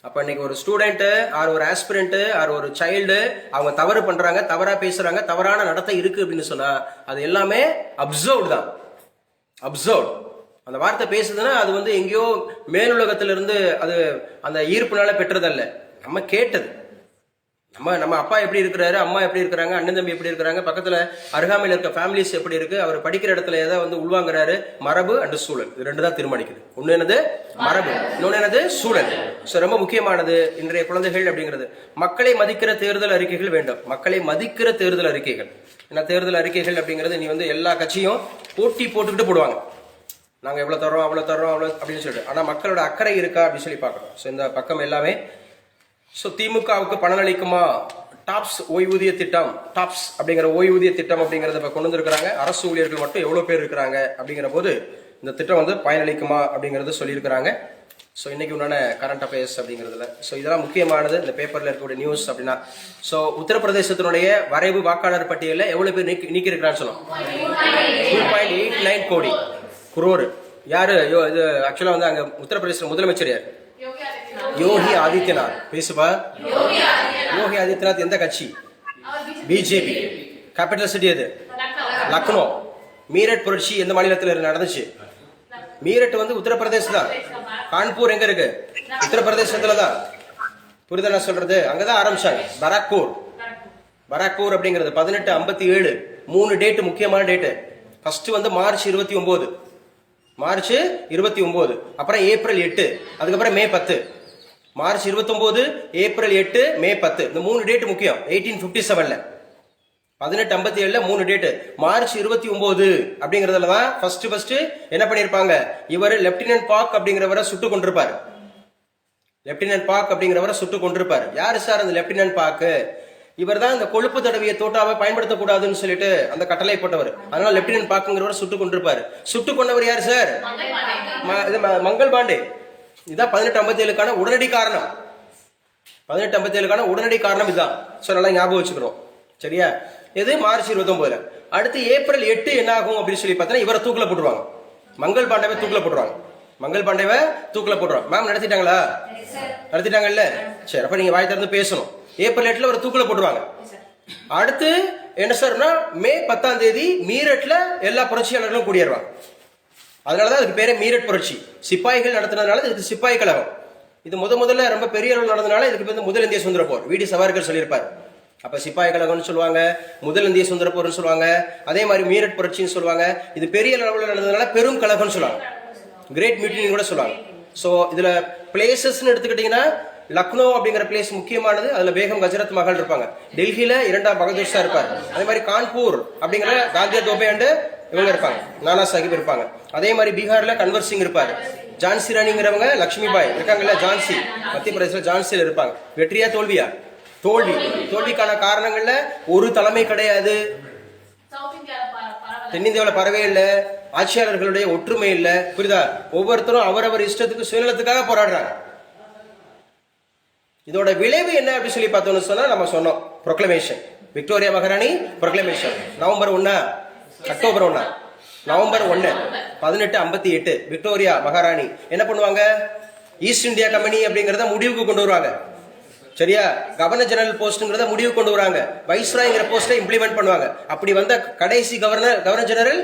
அப்ப இன்னைக்கு ஒரு ஸ்டூடெண்ட் ஆர் ஒரு ஆஸ்பிரண்ட் ஆர் ஒரு சைல்டு அவங்க தவறு பண்றாங்க, தவறா பேசுறாங்க, தவறான நடத்தை இருக்கு அப்படின்னு சொன்னா அது எல்லாமே அப்சர்வ்டு தான். அப்சர்வ். அந்த வார்த்தை பேசுதுன்னா அது வந்து எங்கேயோ மேலுலகத்திலிருந்து அது அந்த ஈர்ப்புனால பெற்றதல்ல, நம்ம கேட்டது. நம்ம அப்பா எப்படி இருக்கிறாரு, அம்மா எப்படி இருக்கிறாங்க, அண்ணன் தம்பி எப்படி இருக்கிறாங்க, பக்கத்துல அருகாமையில் இருக்க ஃபேமிலிஸ் எப்படி இருக்கு, அவர் படிக்கிற இடத்துல எதை வந்து உள்வாங்குறாரு, மரபு அண்ட் சூழல். இது 2 தான் தீர்மானிக்குது. ஒண்ணு என்னது? மரபு. இன்னொன்னு என்னது? சூழல். சோ ரொம்ப முக்கியமானது இன்றைய குழந்தைகள் அப்படிங்கிறது. மக்களை மதிக்கிற தேர்தல் அறிக்கைகள் வேண்டும். மக்களை மதிக்கிற தேர்தல் அறிக்கைகள். ஏன்னா தேர்தல் அறிக்கைகள் அப்படிங்கிறது நீ வந்து எல்லா கட்சியும் போட்டி போட்டுக்கிட்டு போடுவாங்க. நாங்க எவ்வளவு தரோம் அவ்வளவு அப்படின்னு சொல்லிட்டு. ஆனா மக்களோட அக்கறை இருக்கா அப்படின்னு சொல்லி பார்க்கணும். ஸோ இந்த பக்கம் எல்லாமே. ஸோ திமுகவுக்கு பணம் அளிக்குமா? டாப்ஸ் ஓய்வூதிய திட்டம். டாப்ஸ் அப்படிங்கிற ஓய்வூதிய திட்டம் அப்படிங்கறத இப்ப கொண்டு வந்திருக்கிறாங்க. அரசு ஊழியர்கள் மட்டும் எவ்வளவு பேர் இருக்கிறாங்க அப்படிங்கிற போது இந்த திட்டம் வந்து பயனளிக்குமா அப்படிங்கறது சொல்லியிருக்கிறாங்க. ஸோ இன்னைக்கு உண்டான கரண்ட் அஃபேர்ஸ் அப்படிங்கிறதுல. ஸோ இதெல்லாம் முக்கியமானது இந்த பேப்பர்ல இருக்கக்கூடிய நியூஸ் அப்படின்னா. ஸோ உத்தரப்பிரதேசத்தினுடைய வரைவு வாக்காளர் பட்டியலில் எவ்வளவு பேர் நீக்கி இருக்கிறான்னு சொல்லும். 2.89 கோடி குரோர். யாரு இது? ஆக்சுவலா வந்து அங்க உத்தரப்பிரதேச முதலமைச்சர் யார்? யோகி ஆதித்யநாத். பேசுப்பா. யோகி ஆதித்யநாத் எந்த கட்சி? பிஜேபி. கேபிட்டல் சிட்டி எது? லக்னோ. மீரட் புரட்சி எந்த மாநிலத்தில் நடந்துச்சு? மீரட் வந்து உத்தரப்பிரதேச தான். கான்பூர் எங்க இருக்கு? உத்தரப்பிரதேசத்துல தான். புரிதல் சொல்றது? அங்கதான் ஆரம்பிச்சாங்க. பராக்பூர் அப்படிங்கிறது 1857. 3 டேட் முக்கியமான டேட்டு. ஃபர்ஸ்ட் வந்து மார்ச் 29, மார்ச் 29, அப்புறம் ஏப்ரல் 8, அதுக்கப்புறம் மே 10. மார்ச் 29, ஏப்ரல் 8, மே 10. இந்த 3 டேட் முக்கியம். 1857ல 1857ல 3 டேட். மார்ச் 29 அப்படிங்கறதுல தான் ஃபர்ஸ்ட் என்ன பண்ணிருப்பாங்க, இவர் லெப்டினன்ட் பாக் அப்படிங்கிறவரை சுட்டு கொண்டிருப்பாரு. லெப்டினன்ட் பாக் அப்படிங்கிறவரை சுட்டு கொண்டிருப்பாரு. யாரு சார் அந்த லெப்டினன்ட் பாக்கு? இவர் தான் இந்த கொழுப்பு தடவிய தோட்டாவை பயன்படுத்தக்கூடாதுன்னு சொல்லிட்டு அந்த கட்டளை போட்டவர். அதனால லெப்டினன்ட் பாக்குங்கிறவரை சுட்டு கொண்டிருப்பாரு. சுட்டு கொண்டவர் யார் சார்? மங்கள் பாண்டே. இதுதான் 1857க்கான உடனடி காரணம். 1857க்கான உடனடி காரணம் இதுதான். சோ நல்லா ஞாபகம் வச்சுக்கிறோம். சரியா? இது மார்ச் 29. அடுத்து ஏப்ரல் 8 என்ன ஆகும் அப்படின்னு சொல்லி பார்த்தா இவரை தூக்கில போட்டுருவாங்க. மங்கள் பாண்டேவை தூக்கில போட்டுருவாங்க. மங்கள் பாண்டேவை தூக்கில போட்டுருவாங்க. மேம் நடத்திட்டாங்களா? நடத்திட்டாங்கல்ல? சரி, அப்ப நீங்க வாய் திறந்து பேசணும். ஏப்ரல் 8ல ஒரு தூக்கில போட்டுருவாங்க. அடுத்து என்ன சார்னா மே 10ஆம் தேதி மீரட்ல எல்லா புரட்சியாளர்களும் கூடியிருவாங்க. அதனாலதான் அதுக்கு பேரே மீரட் புரட்சி. சிப்பாய்கள் நடத்தினதுனால இதுக்கு சிப்பாய் கழகம். இது முதல்ல ரொம்ப பெரிய அளவில் நடந்ததுனால இதுக்கு வந்து முதல் இந்திய சுதந்திர போர். வி.டி. சவார்கர் சொல்லியிருப்பார். அப்ப சிப்பாய் கழகம்னு சொல்லுவாங்க, முதல் இந்திய சுதந்திர போர்னு சொல்லுவாங்க, அதே மாதிரி மீரட் புரட்சின்னு சொல்லுவாங்க. இது பெரிய அளவில் நடந்ததுனால பெரும் கழகம்னு சொல்லுவாங்க, கிரேட் மியூட்டினி கூட சொல்லுவாங்க. சோ இதுல பிளேசஸ்ன்னு எடுத்துக்கிட்டீங்கன்னா லக்னோ அப்படிங்கிற பிளேஸ் முக்கியமானது. அதுல பேகம் கஜரத் மகள் இருப்பாங்க. டெல்லியில 2ஆம் பகதூர் ஷா இருப்பார். அதே மாதிரி கான்பூர் அப்படிங்கிற காந்தியா தோபே அண்டு இவங்க இருப்பாங்க, நானா சாஹிப் இருப்பாங்க. அதே மாதிரி பீகார்ல கன்வர் சிங் இருப்பாரு. ஜான்சி ராணிங்கிறவங்க லட்சுமி பாய் இருக்காங்கல்ல, ஜான்சி. மத்திய பிரதேசல ஜான்சியில் இருப்பாங்க. வெற்றியா தோல்வியா? தோல்வி. தோல்விக்கான காரணங்கள்ல ஒரு தலைமை கிடையாது, தென்னிந்தியாவில் பரவே இல்லை, ஆட்சியாளர்களுடைய ஒற்றுமை இல்லை. புரியுதா? ஒவ்வொருத்தரும் அவரவர் இஷ்டத்துக்கு சுயநலத்துக்காக போராடுறாங்க. இதோட விளைவு என்ன அப்படின்னு சொல்லி பார்த்தோம்னு சொன்னா நம்ம சொன்னோம், ப்ரொக்ளமேஷன். விக்டோரியா மகாராணி proclamation November 1, October 1, November 1, 1858 Victoria மகாராணி என்ன பண்ணுவாங்க, ஈஸ்ட் இந்தியா கம்பெனி அப்படிங்கறத முடிவுக்கு கொண்டு வருவாங்க. சரியா? கவர்னர் ஜெனரல் போஸ்ட்ங்கிறத முடிவு கொண்டு வராங்க. வைஸ்ராய்ங்கிற போஸ்டை இம்ப்ளிமெண்ட் பண்ணுவாங்க. அப்படி வந்த கடைசி கவர்னர் ஜெனரல்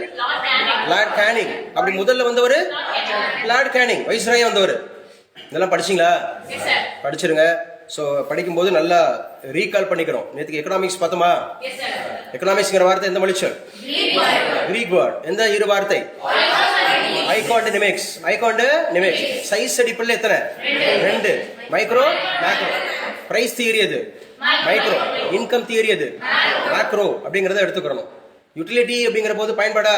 லார்ட் கேனிங். அப்படி முதல்ல வந்தவர் லார்ட் கேனிங், வைஸ்ராய் வந்தவர். இதெல்லாம் படிச்சீங்களா? படிச்சிருங்க. சோ படிக்கும்போது நல்லா ரீகால் பண்ணிக்கிறோம். நேத்துக்கு எக்கனாமிக்ஸ் பார்த்தோமா? எக்கனாமிக்ஸ்ங்கிற வார்த்தை எந்த மொழி சொல்? Greek word. எந்த இரு வார்த்தை? ஐகாண்ட் நிமெக்ஸ். ஐகாண்ட் நிமெக்ஸ். சைஸ் அடிப்படையில் எத்தனை? 2. Micro macro. பிரைஸ் தியரி எது? மைக்ரோ. இன்கம் தியரி எது? மேக்ரோ. அப்படிங்கறத எடுத்துக்கிறோம். யூட்டிலிட்டி அப்படிங்கிற போது பயன்பாடா?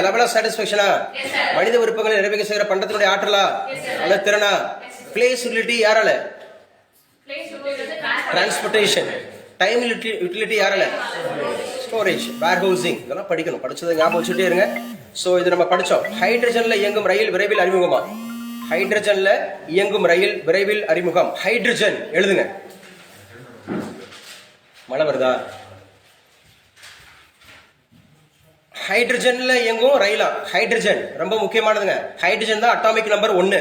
Level of சாட்டிஸ்ஃபேக்ஷனா? மனித விருப்பங்களை நிறைவேற்ற செய்கிற பண்டத்தினுடைய ஆற்றலா அல்லது திறனா? பிளேஸ் யூட்டிலிட்டி யாரால? டிரான்ஸ்போர்டேஷன். டைம் யூட்டிலிட்டி யாரால? ஸ்டோரேஜ், வேர் ஹவுசிங். இதெல்லாம் படிக்கணும். படிச்சதை ஞாபகம் வச்சுட்டே இருங்க. சோ இது நம்ம படிச்சோம். ஹைட்ரஜன்ல இயங்கும் ரயில் விரைவில் அறிமுகமா? ஹைட்ரஜன்ல இயங்கும் ரயில் விரைவில் அறிமுகம். ஹைட்ரஜன் எழுதுங்க. மழை வருதா? ஹைட்ரஜன்ல இயங்கும் ரயிலா? ஹைட்ரஜன் ரொம்ப முக்கியமானதுங்க. ஹைட்ரஜன் தான் அட்டாமிக் நம்பர் 1.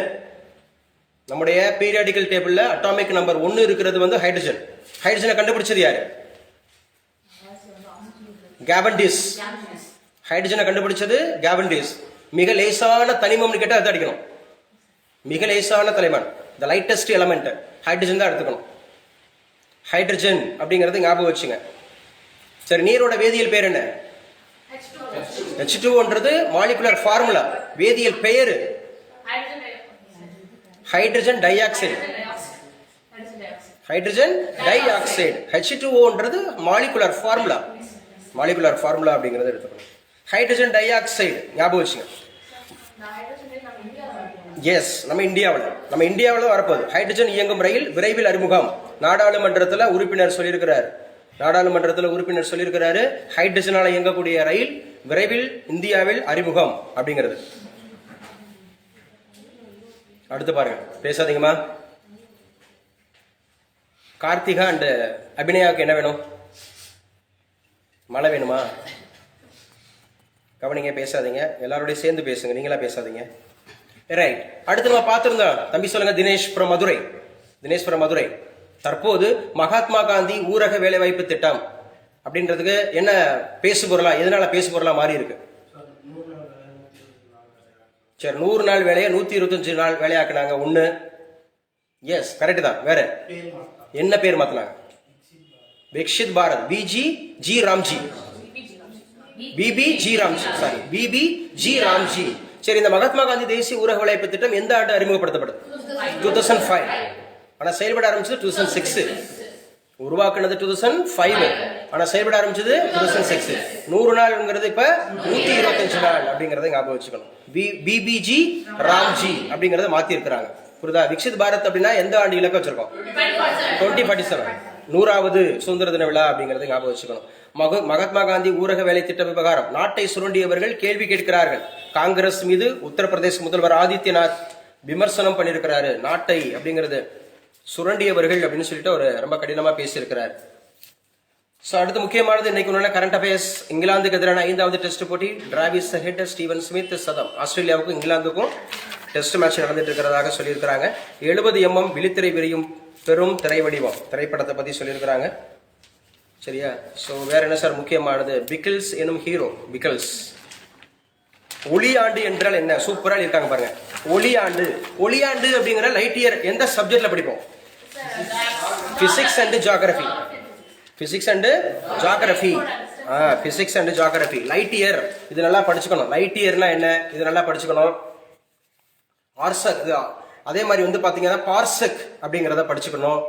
நம்முடைய பீரியாடிக்கல் டேபிள்ல அட்டாமிக் நம்பர் 1 இருக்கிறது வந்து ஹைட்ரஜன். ஹைட்ரஜனை கண்டுபிடிச்சது யாரு? கேவன்டிஸ். ஹைட்ரஜனை கண்டுபிடிச்சது கேவன்டிஸ். மிக லேசான தனிமம்னு கேட்டா அதை அடிக்கணும். மிக லேசான தலைமன், த லைட்டஸ்ட் எலமெண்ட் ஹைட்ரஜன் தான் எடுத்துக்கணும். ஹைட்ரஜன் அப்படிங்கறது ஞாபகம் வச்சுங்க. சரி, நீரோட வேதியியல் பேர் என்ன? H2ன்றது மாலிகுலர் ஃபார்முலா, வேதியியல் பெயர் hydrogen di oxide. Hydrogen di oxide. H2O molecular formula. Molecular formula அப்படிங்கறது எடுத்துக்கணும். ஹைட்ரஜன் டை ஆக்சைடு ஞாபகம் வச்சுங்க. எஸ், நம்ம இந்தியாவில் வரப்போகுது. ஹைட்ரஜன் இயங்கும் ரயில் விரைவில் அறிமுகம். நாடாளுமன்றத்தில் உறுப்பினர் சொல்லியிருக்கிறாரு ஹைட்ரஜனால இயங்கக்கூடிய ரயில் விரைவில் இந்தியாவில் அறிமுகம் அப்படிங்கிறது. அடுத்து பாருங்க, பேசாதீங்கம்மா. கார்த்திகா அண்ட் அபிநயாவுக்கு என்ன வேணும்? மழை வேணுமா? கவனிங்க, பேசாதீங்க. எல்லாரோடய சேர்ந்து பேசுங்க, நீங்களா பேசாதீங்க. ரைட். அடுத்து நம்ம பார்த்திருந்தோம். தம்பி சொல்லுங்க. தினேஷ் ஃப்ரம் மதுரை. தற்போது மகாத்மா காந்தி ஊரக வேலைவாய்ப்பு திட்டம் அப்படின்றதுக்கு என்ன பேசுபொருளா, எதனால பேசுபொருளா மாறி இருக்கு? சரி, 100 நாள் வேலையை 125 நாள் வேலையாக்குனாங்க. 1. எஸ், கரெக்ட் தான். வேற என்ன பேர் மாத்தினாங்க? Viksit Bharat, BG G RAM G, VBG RAM G, sorry VBG RAM G. சரி, இந்த மகாத்மா காந்தி தேசிய ஊரக வேலைவாய்ப்பு திட்டம் எந்த ஆண்டு அறிமுகப்படுத்தப்படுது? 2005. ஆனா செயல்பட ஆரம்பிச்சது 2006. உருவாக்குனது 2005, ஆனா செயல்பட ஆரம்பிச்சது 2006. 100 நாள்ங்கிறது இப்ப 125 நாள் அப்படிங்கறத ஞாபகம் வச்சுக்கணும். பிபிஜி ராம்ஜி அப்படிங்கறத மாத்தி இருக்கிறாங்க. புரியுதா? விக்ஷித் பாரத் அப்படின்னா எந்த ஆண்டு இலக்கு வச்சிருக்கோம்? 2047, 100வது சுதந்திர தின விழா அப்படிங்கறத ஞாபகம் வச்சுக்கணும். மகாத்மா காந்தி ஊரக வேலை திட்ட விவகாரம். நாட்டை சுரண்டியவர்கள் கேள்வி கேட்கிறார்கள். காங்கிரஸ் மீது உத்தரப்பிரதேச முதல்வர் ஆதித்யநாத் விமர்சனம் பண்ணியிருக்கிறாரு. நாட்டை அப்படிங்கிறது சுரண்டியவர்கள் அப்படின்னு சொல்லிட்டு ஒரு ரொம்ப கடினமா பேசியிருக்கிறார். சோ அடுத்து முக்கியமானது இன்னைக்கு உள்ள கரண்ட் அஃபேர்ஸ். இங்கிலாந்துக்கு எதிரான 5வது டெஸ்ட் போட்டி. டிராவிஸ் ஹெட், ஸ்டீவன் ஸ்மித் சதம். ஆஸ்திரேலியாவுக்கும் இங்கிலாந்துக்கும் டெஸ்ட் மேட்ச் நடந்துட்டு இருக்கிறதாக சொல்லியிருக்கிறாங்க. 70 mm விழித்திரை விரியும் பெரும் திரை வடிவம் திரைப்படத்தை பத்தி சொல்லியிருக்கிறாங்க. சரியா? சோ வேற என்ன சார் முக்கியமானது? பிக்கிள்ஸ் எனும் ஹீரோ. பிக்கிள்ஸ். ஒளியாண்டு என்றால் என்ன? சூப்பரா இருக்காங்க பாருங்க. ஒளியாண்டு. ஒளியாண்டு அப்படிங்கிற லைட் இயர் எந்த சப்ஜெக்ட்ல படிப்போம்? Physics and geography. Physics and geography. Physics and geography. Light year இது நல்லா படிச்சுக்கணும். லைட் இயர்னா என்ன? இது நல்லா படிச்சுக்கணும். பார்சக், அதே மாதிரி வந்து பாத்தீங்கன்னா பார்சக் அப்படிங்கறத படிச்சுக்கணும்.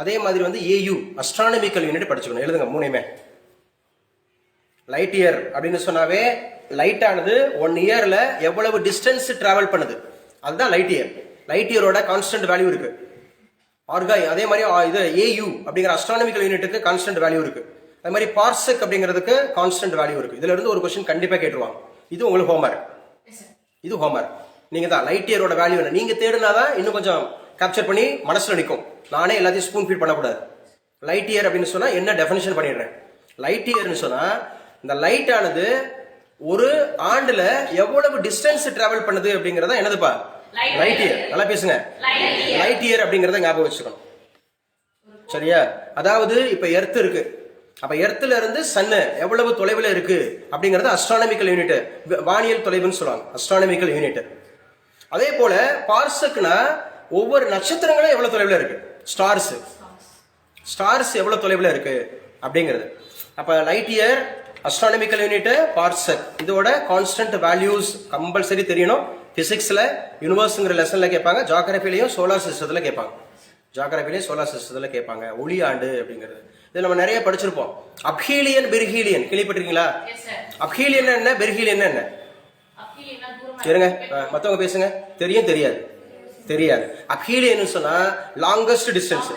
அதே மாதிரி வந்து ஏயு அஸ்ட்ரானமிக்கல் யூனிட் படிச்சுக்கணும். எழுதுங்க மூணையுமே. லைட் இயர் அப்படின்னு சொன்னாவே லைட் ஆனது 1 இயர்ல எவ்வளவு டிஸ்டன்ஸ் டிராவல் பண்ணுது அதுதான் லைட் இயர். லைட் இயரோட கான்ஸ்டன்ட் வேல்யூ இருக்கு. ஆர்காய் அதே மாதிரி இது ஏயு அப்படிங்கிற அஸ்ட்ரானமிக்கல் யூனிட்டுக்கு கான்ஸ்டன்ட் வேல்யூ இருக்கு. அதே மாதிரி பார்செக் அப்படிங்கிறதுக்கு கான்ஸ்டன்ட் வேல்யூ இருக்கு. இதுல இருந்து ஒரு கொஸ்டின் கண்டிப்பா கேட்டுருவாங்க. இது உங்களுக்கு ஹோம்வொர்க். இது ஹோம்வொர்க். நீங்க தான் லைட் இயரோட வேல்யூ என்ன நீங்க தேடினாதான் இன்னும் கொஞ்சம் கேப்சர் பண்ணி மனசுல நிற்கும். நானே எல்லாத்தையும் ஸ்பூன் ஃபீட் பண்ணக்கூடாது. லைட் இயர் அப்படின்னு சொன்னா என்ன டெஃபினிஷன் பண்ணிடுறேன். லைட் இயர்னு சொன்னா இந்த லைட் ஆனது ஒரு ஆண்டுல எவ்வளவு டிஸ்டன்ஸ் டிராவல் பண்ணுது அப்படிங்கறத என்னதுப்பா? Light year. நல்லா பேசுங்க. லைட் இயர் அப்படிங்கறத ஞாபகம் வச்சுக்கணும். சரியா? அதாவது இப்ப எர்த் இருக்கு. அப்ப எர்த்ல இருந்து சன் எவ்வளவு தொலைவில் இருக்கு அப்படிங்கறது அஸ்ட்ரானமிக்கல் யூனிட், வானியல் தொலைவுன்னு சொல்லுவாங்க. Astronomical unit. அதே போல பார்சக்னா ஒவ்வொரு நட்சத்திரங்களும் எவ்வளவு தொலைவில் இருக்கு. ஸ்டார்ஸ் ஸ்டார்ஸ் எவ்வளவு தொலைவில் இருக்கு அப்படிங்கிறது. அப்ப லைட் இயர், அஸ்ட்ரானமிக்கல் யூனிட், பார்சக் இதோட கான்ஸ்டன்ட் வேல்யூஸ் கம்பல்சரி தெரியணும். பிசிக்ஸ்ல யூனிவர்ஸ்ங்கிற லெசன்ல கேட்பாங்க. ஜியோகிராஃபிலையும் சோலார் சிஸ்டத்துல கேட்பாங்க. ஜியோகிராஃபிலையும் சோலார் சிஸ்டத்துல கேட்பாங்க. ஒளியாண்டு அப்படிங்கிறது இது நம்ம நிறைய படிச்சிருப்போம். அப்ஹீலியன், பெர்ஹீலியன் கேள்விப்பட்டிருக்கீங்களா? அப்ஹீலியன் என்ன, பெர்ஹீலியன் என்ன? இருங்க மத்தவங்க பேசுங்க. தெரியும் தெரியாது? தெரியாது. அப்ஹீலியன் சொன்னா longest distance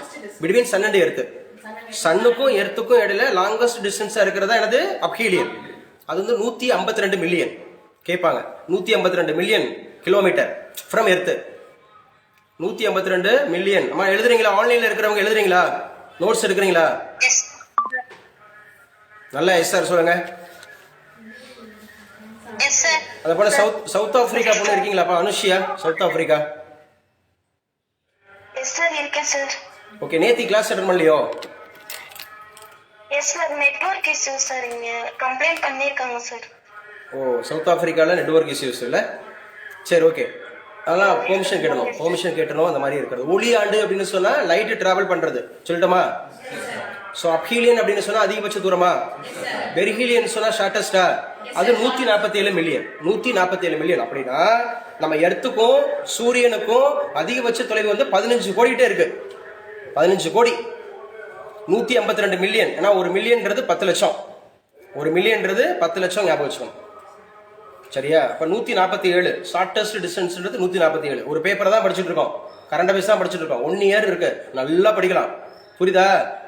between sun and earth. சன்னுக்கும் எர்த்துக்கும் இடையில லாங்கஸ்ட் டிஸ்டன்ஸா இருக்கிறதா எனது அப்ஹீலியன். அது வந்து 152 மில்லியன் கேட்பாங்க. 152 million kilometre from earth. 152 million. அம்மா எழுதுறீங்களா? ஆன்லைன்ல இருக்கிறவங்க எழுதுறீங்களா? நோட்ஸ் எடுக்கிறீங்களா? நல்லா எஸ் சார் சொல்லுங்க. அத போல சவுத் ஆப்பிரிக்கா போல இருக்கீங்களாப்பா? Anushiya South Africa. Yes sir இருக்கேன் சார். ஓகே, நேத்தி கிளாஸ் அட்டெண்ட் பண்ணலையோ? Yes sir, network issue sir. இங்க கம்ப்ளைண்ட் பண்ணிருக்காங்க சார். ஓ, சவுத் ஆப்பிரிக்கால நெட்வொர்க் இஷ்யூஸ் இல்ல? சரி, ஓகே. அதெல்லாம் பெர்மிஷன் கேட்டணும். அந்த மாதிரி இருக்கிறது. ஒளியாண்டு அப்படின்னு சொன்னா லைட் டிராவல் பண்றது சொல்லட்டுமா? சோ அப்ஹீலியன் அப்படின்னு சொன்னா அதிகபட்ச தூரமா? பெர்ஹீலியன் சொன்னா ஷார்ட்டஸ்டா? அது 147 மில்லியன். 147 மில்லியன் அப்படின்னா நம்ம எர்த்துக்கும் சூரியனுக்கும் அதிகபட்ச தொலைவு வந்து 15 கோடிட்டே இருக்கு. 15 கோடி. 152 மில்லியன். ஏன்னா ஒரு மில்லியன்றது 10 லட்சம். ஒரு மில்லியன்றது 10 லட்சம் ஞாபகம் வச்சுக்கணும். சரியா? அப்ப 147 ஷார்டஸ்ட் டிஸ்டன்ஸ்ன்றது 147. ஒரு பேப்பர் தான் படிச்சுட்டு இருக்கோம். கரண்ட் அஃபேர்ஸ் தான் படிச்சுட்டு இருக்கோம். 1 இயர் இருக்கு. நல்லா படிக்கலாம். புரியுதா?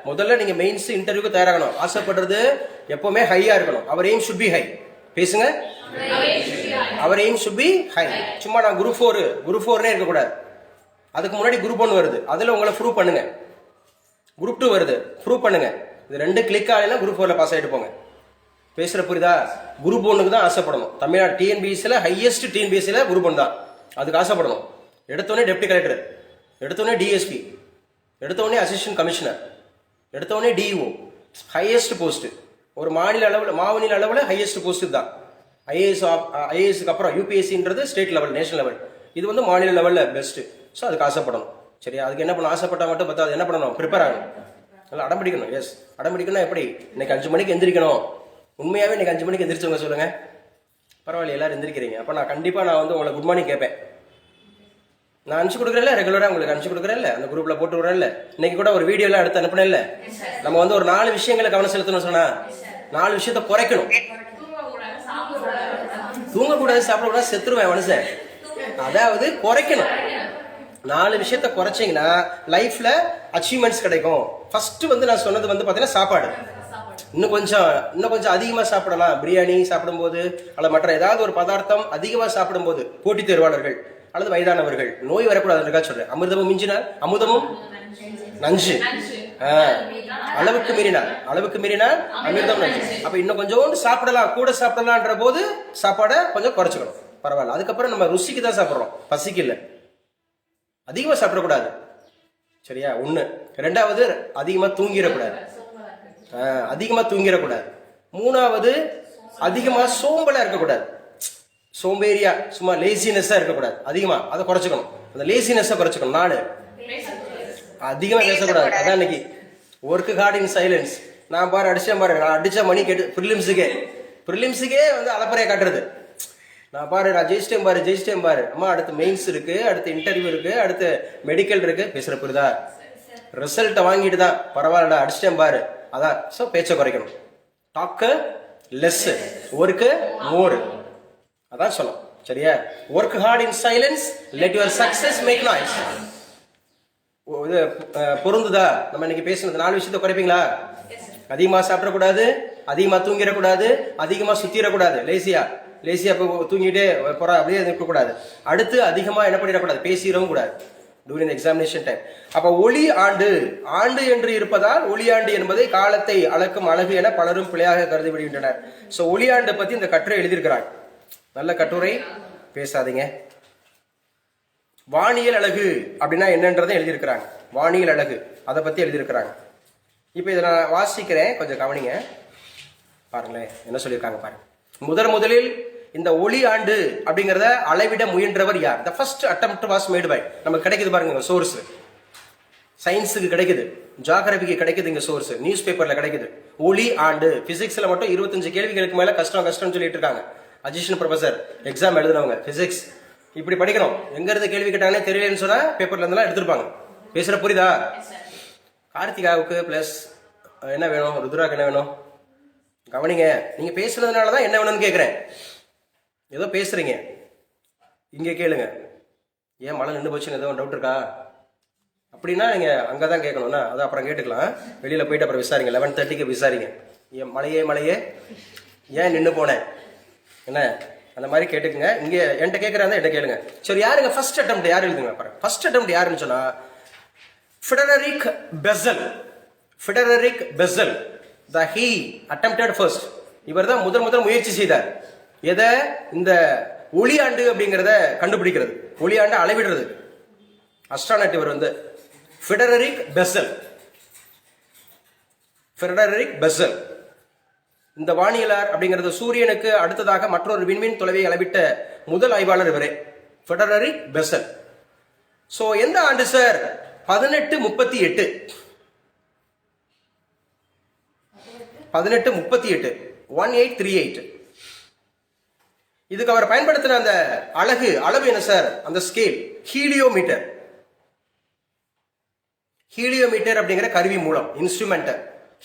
முதல்ல நீங்க மெயின்ஸ் இன்டர்வியூக்கு தயாராகணும். ஆசைப்படுறது எப்பவுமே ஹையா இருக்கணும். Our aim should be high. பேசுங்க. Our aim should be high. சும்மா நான் குரூப் 4 இருக்க கூடாது. அதுக்கு முன்னாடி குரூப் 1 வருது. அதுல உங்களை ப்ரூவ் பண்ணுங்க. குரூப் 2 வருது, ப்ரூவ் பண்ணுங்க. இது 2 கிளிக் ஆகலைன்னா குரூப் 4ல பாஸ் ஆயிட்டு போங்க. பேசுற புரியுதா? குரூப் 1க்கு தான் ஆசைப்படணும். தமிழ்நாடு டிஎன்பிஎஸ்சில ஹையஸ்ட் டிஎன்பிஎஸ்சில குரூப் 1 தான். அதுக்கு ஆசைப்படணும். எடுத்தோடனே டெப்டி கலெக்டர், எடுத்தோடனே டிஎஸ்பி, எடுத்தோடனே அசிஸ்டன்ட் கமிஷனர், எடுத்தோடனே டிஇஓ, ஹையஸ்ட் போஸ்ட். ஒரு மாநில அளவில் ஹையஸ்ட் போஸ்ட் தான். ஐஏஎஸ்க்கு அப்புறம் யூபிஎஸ்சின்றது ஸ்டேட் லெவல், நேஷனல் லெவல். இது வந்து மாநில லெவல்ல பெஸ்ட். ஸோ அதுக்கு ஆசைப்படணும். சரியா? அதுக்கு என்ன பண்ணணும்? ஆசைப்பட்டா மட்டும் பார்த்தா அது என்ன பண்ணணும்? ப்ரிப்பேர் ஆகணும். நல்லா அடம் பிடிக்கணும். எஸ், அடம் பிடிக்கணும். எப்படி? இன்னைக்கு 5 மணிக்கு எந்திரிக்கணும். உண்மையாவே இன்னைக்கு 5 மணிக்கு எந்திரிச்சவங்க சொல்லுங்க. பரவாயில்ல, எல்லாரும் எந்திரிக்கிறீங்க. அப்ப நான் கண்டிப்பா நான் வந்து உங்களை குட் மார்னிங் கேட்பேன். நான் அனுப்பிச்சு கொடுக்குறேன்ல, ரெகுலரா உங்களுக்கு அனுப்பிச்சு கொடுக்குறேன்ல, அந்த குரூப்ல போட்டு விடுறேன்ல. இன்னைக்கு கூட ஒரு வீடியோ எல்லாம் எடுத்து அனுப்பினேன்ல. நம்ம வந்து ஒரு 4 விஷயங்களை கவனம் செலுத்தணும் சொன்னா 4 விஷயத்த குறைக்கணும். தூங்கக்கூடாது, சாப்பிடக்கூடாது, செத்துருவேன் மனுஷன். அதாவது குறைக்கணும். 4 விஷயத்த குறைச்சிங்கன்னா லைஃப்ல அச்சீவ்மெண்ட்ஸ் கிடைக்கும். ஃபர்ஸ்ட் வந்து நான் சொன்னது வந்து பாத்தீங்கன்னா சாப்பாடு. இன்னும் கொஞ்சம் அதிகமா சாப்பிடலாம். பிரியாணி சாப்பிடும்போது அல்லது மற்ற ஏதாவது ஒரு பதார்த்தம் அதிகமா சாப்பிடும்போது போட்டித் தேர்வாளர்கள் அல்லது வயதானவர்கள் நோய் வரக்கூடாதுன்றக்கா சொல்றேன். அமிர்தமும் மிஞ்சினால் அமுதமும் நஞ்சு. அளவுக்கு மீறினால் அமிர்தம் நஞ்சு. அப்ப இன்னும் கொஞ்சோண்டு சாப்பிடலாம், கூட சாப்பிடலாம்ன்ற போது சாப்பாடை கொஞ்சம் குறைச்சிக்கணும். பரவாயில்ல. அதுக்கப்புறம் நம்ம ருசிக்கு தான் சாப்பிடுறோம், பசிக்கு இல்லை. அதிகமா சாப்பிடக்கூடாது. சரியா? 1. 2வது அதிகமா தூங்கிடக்கூடாது. 3வது அதிகமா சோம்பலா இருக்கக்கூடாது. சோம்பேறியா சும்மா லேசினஸா இருக்கக்கூடாது. அதிகமா அதை குறைச்சிக்கணும். அந்த லேசினஸை குறைச்சிக்கணும். 4 அதிகமா பேசக்கூடாது. அதான் இன்னைக்கு ஒர்க் ஹார்ட் இன் சைலன்ஸ். நான் அடிச்சேன் பாரு, நான் அடிச்ச மணி கேட்டு ப்ரிலிம்ஸுக்கே வந்து அலப்பறையை காட்டுறது. நான் ஜெயிச்சிட்டேன் பாரு. அம்மா அடுத்து மெயின்ஸ் இருக்கு, அடுத்து இன்டர்வியூ இருக்கு, அடுத்து மெடிக்கல் இருக்கு. பேசுற புரியுதா? ரிசல்ட்டை வாங்கிட்டு தான் பரவாயில்லடா அடிச்சிட்டேன் பாரு. அதான். ஸோ பேச்சை குறைக்கணும். Talk less, work more. அதான் சொல்லணும். சரியா? Work hard in silence, let your success make noise. இது பொருந்துதா? நம்ம இன்னைக்கு பேசுனது 4 விஷயத்தை குறைப்பீங்களா? அதிகமா சாப்பிடக்கூடாது, அதிகமா தூங்கிடக்கூடாது, அதிகமா சுத்திடக்கூடாது. லேசியா தூங்கிட்டே போறா அப்படியே இருக்கக்கூடாது. அடுத்து அதிகமா என்ன பண்ணிடக்கூடாது, பேசிடவும் கூடாது டூரிங் எக்ஸாமினேஷன் டைம். அப்ப ஒளி ஆண்டு என்று இருப்பதால் ஒளியாண்டு என்பதை காலத்தை அளக்கும் அழகு என பலரும் பிழையாக கருதி விடுகின்றனர். சோ ஒளியாண்டு பத்தி இந்த கட்டுரை எழுதியிருக்கிறாங்க. நல்ல கட்டுரை, பேசாதீங்க. வானியல் அழகு அப்படின்னா என்னன்றதை எழுதியிருக்கிறாங்க. வானியல் அழகு அதை பத்தி எழுதியிருக்கிறாங்க. இப்ப இதை நான் வாசிக்கிறேன், கொஞ்சம் கவனிங்க. பாருங்களேன் என்ன சொல்லியிருக்காங்க பாருங்க. முதலில் இந்த ஒளி ஆண்டு அப்படிங்கறத அளவிட முயன்றவர் யார்? The first attempt was made by. நமக்கு கிடைக்குது பாருங்க சோர்ஸ். சயின்ஸுக்கு கிடைக்குது, ஜியோகிராபிக்கு கிடைக்குது, இங்க சோர்ஸ் நியூஸ் பேப்பர்ல கிடைக்குது. ஒளி ஆண்டு. பிசிக்ஸ்ல மட்டும் 25 கேள்விகளுக்கு மேல கஷ்டம் சொல்லிட்டு இருக்காங்க. அசிஸ்டன்ட் ப்ரொஃபசர் எக்ஸாம் எழுதுனவங்க பிசிக்ஸ் இப்படி படிக்கணும். எங்க இருந்து கேள்வி கேட்டாங்கன்னே தெரியலன்னு சொன்னா பேப்பர்ல இருந்தெல்லாம் எடுத்திருப்பாங்க. பேசுற புரியுதா? கார்த்திகாவுக்கு பிளஸ் என்ன வேணும், ருத்ராக்கு என்ன வேணும்? கவனிங்க. நீங்க பேசுனதுனாலதான் என்ன வேணும்னு கேக்குறேன். ஏதோ பேசுறீங்க, இங்க கேளுங்க. ஏன் மழை நின்று போச்சுன்னு ஏதோ டவுட் இருக்கா அப்படின்னா நீங்க அங்கதான் கேட்கணும்னா அதை அப்புறம் கேட்டுக்கலாம். வெளியில போயிட்டு அப்புறம் விசாரிங்க. 11:30க்கு விசாரிங்க. ஏன் மழையே ஏன் நின்று போனேன் என்ன அந்த மாதிரி கேட்டுக்குங்க. இங்க என்கிட்ட கேட்கறாங்க, என்கிட்ட கேளுங்க. சரி, யாருங்க ஃபர்ஸ்ட் அட்டெம்ப்ட் யார் எழுதுங்க பாருங்க. ஃபர்ஸ்ட் அட்டெம்ப்ட் யாருன்னு சொன்னா ஃபிடரிக் பெசல். he attempted first. இவர் தான் முதல் முயற்சி செய்தார். எதை? இந்த ஒளியாண்டு அப்படிங்கறத கண்டுபிடிக்கிறது, ஒளியாண்டு அளவிடுறது. அஸ்ட்ரானட் இவர் வந்து ஃபிடரிக் பெசல். இந்த வானியலார் அப்படிங்கிறது சூரியனுக்கு அடுத்ததாக மற்றொரு விண்மீன் தொலைவை அளவிட்ட முதல் ஆய்வாளர் இவரே, ஃபிடரிக் பெசல். சோ எந்த ஆண்டு சார்? 1838. 1838. இதுக்கு அவர் பயன்படுத்தின அந்த அளவு என்ன சார்? அந்த ஸ்கேல் ஹீலியோமீட்டர் அப்படிங்கிற கருவி மூலம், இன்ஸ்ட்ருமெண்ட்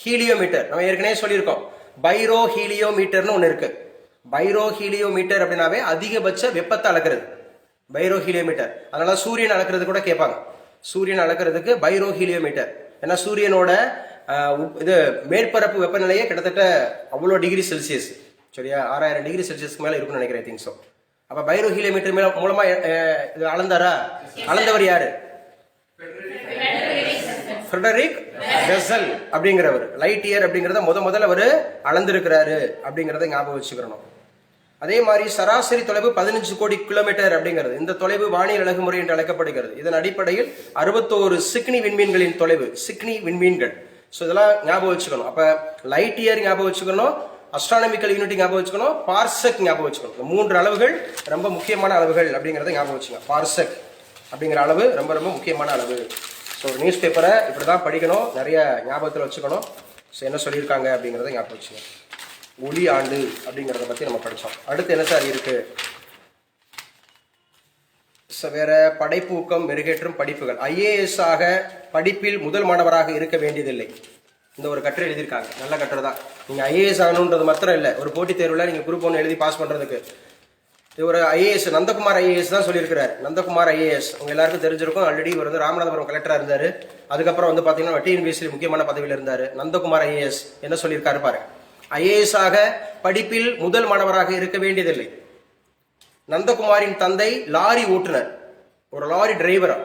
ஹீலியோமீட்டர். நம்ம ஏற்கனவே சொல்லியிருக்கோம். பைரோ ஹீலியோமீட்டர்னு ஒன்று இருக்கு. பைரோ ஹீலியோமீட்டர் அப்படின்னாவே அதிகபட்ச வெப்பத்தை அளக்கிறது, பைரோ ஹீலியோமீட்டர். அதனால சூரியன் அளக்கிறது கூட கேட்பாங்க. சூரியன் அளக்கிறதுக்கு பைரோ ஹீலியோமீட்டர். ஏன்னா சூரியனோட இது மேற்பரப்பு வெப்பநிலையே கிட்டத்தட்ட அவ்வளோ டிகிரி செல்சியஸ். சரியா? 6000 டிகிரி செல்சியஸ்க்கு மேல இருக்கும்னு நினைக்கிறேன். Think so. அப்ப பைரோ ஹீலியோமீட்டர் மூலமா அளந்தாரா? அளந்தவர் யாரு? ஃபிடரிக் பெசல் அப்படிங்கிறவர். லைட் இயர் அப்படிங்கறத முதல்ல அவர் அளந்திருக்கிறாரு அப்படிங்கறத ஞாபகம் வச்சுக்கிறோம். அதே மாதிரி சராசரி தொலைவு 15 கோடி கிலோமீட்டர் அப்படிங்கிறது. இந்த தொலைவு வானியல் அழகு முறை என்று அழைக்கப்படுகிறது. இதன் அடிப்படையில் 61 சிக்னி விண்மீன்களின் தொலைவு. சிக்னி விண்மீன்கள். ஸோ இதெல்லாம் ஞாபகம் வச்சுக்கணும். அப்ப லைட் இயர் ஞாபகம் வச்சுக்கணும், அஸ்ட்ரானமிக்கல் யூனிட் ஞாபகம் வச்சுக்கணும், பார்செக் ஞாபகம் வச்சுக்கணும். இந்த 3 அளவுகள் ரொம்ப முக்கியமான அளவுகள் அப்படிங்கறத ஞாபகம் வச்சுக்கணும். பார்செக் அப்படிங்கிற அளவு ரொம்ப முக்கியமான அளவு. ஸோ ஒரு நியூஸ் பேப்பரை இப்படி தான் படிக்கணும், நிறைய ஞாபகத்தில் வச்சுக்கணும். ஸோ என்ன சொல்லியிருக்காங்க அப்படிங்கிறத ஞாபகம் வச்சுக்கணும். ஒளி ஆண்டு அப்படிங்கிறத பற்றி நம்ம படித்தோம். அடுத்து என்ன சார் இருக்குது? ஸோ வேற படைப்பூக்கம் மெருகேற்றும் படிப்புகள். IAS ஆக படிப்பில் முதல் மாணவராக இருக்க வேண்டியதில்லை. இந்த ஒரு கட்டுரை எழுதியிருக்காங்க, நல்ல கட்டுரை தான். நீங்கள் IAS ஆகணுன்றது மாத்திரம் இல்லை, ஒரு போட்டித் தேர்வில் நீங்கள் குரூப் 1 எழுதி பாஸ் பண்ணுறதுக்கு ஒரு IAS நந்தகுமார் IAS தான் சொல்லியிருக்கிறார். நந்தகுமார் IAS உங்க எல்லாருக்கும் தெரிஞ்சிருக்கும். ஆல்ரெடி இவர் வந்து ராமநாதபுரம் கலெக்டராக இருந்தார். அதுக்கப்புறம் வந்து பார்த்தீங்கன்னா TNPSC முக்கியமான பதவியில் இருந்தார். நந்தகுமார் IAS என்ன சொல்லியிருக்காரு பாரு. IAS ஆக படிப்பில் முதல் மாணவராக இருக்க வேண்டியதில்லை. நந்தகுமாரின் தந்தை லாரி ஓட்டுநர், ஒரு லாரி டிரைவரா,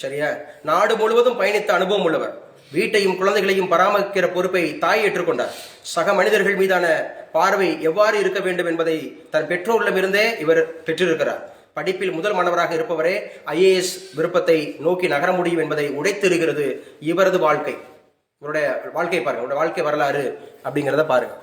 சரியா, நாடு முழுவதும் பயணித்த அனுபவம் உள்ளவர். வீட்டையும் குழந்தைகளையும் பராமரிக்கிற பொறுப்பை தாய் ஏற்றுக்கொண்டார். சக மனிதர்கள் மீதான பார்வை எவ்வாறு இருக்க வேண்டும் என்பதை தன் பெற்றோரிடமிருந்தே இவர் பெற்றிருக்கிறார். படிப்பில் முதல் மாணவராக இருப்பவரே IAS விருப்பத்தை நோக்கி நகர முடியும் என்பதை உடைத்தெறுகிறது இவரது வாழ்க்கை. இவருடைய வாழ்க்கை பாருங்க, இவருடைய வாழ்க்கை வரலாறு அப்படிங்கிறத பாருங்க.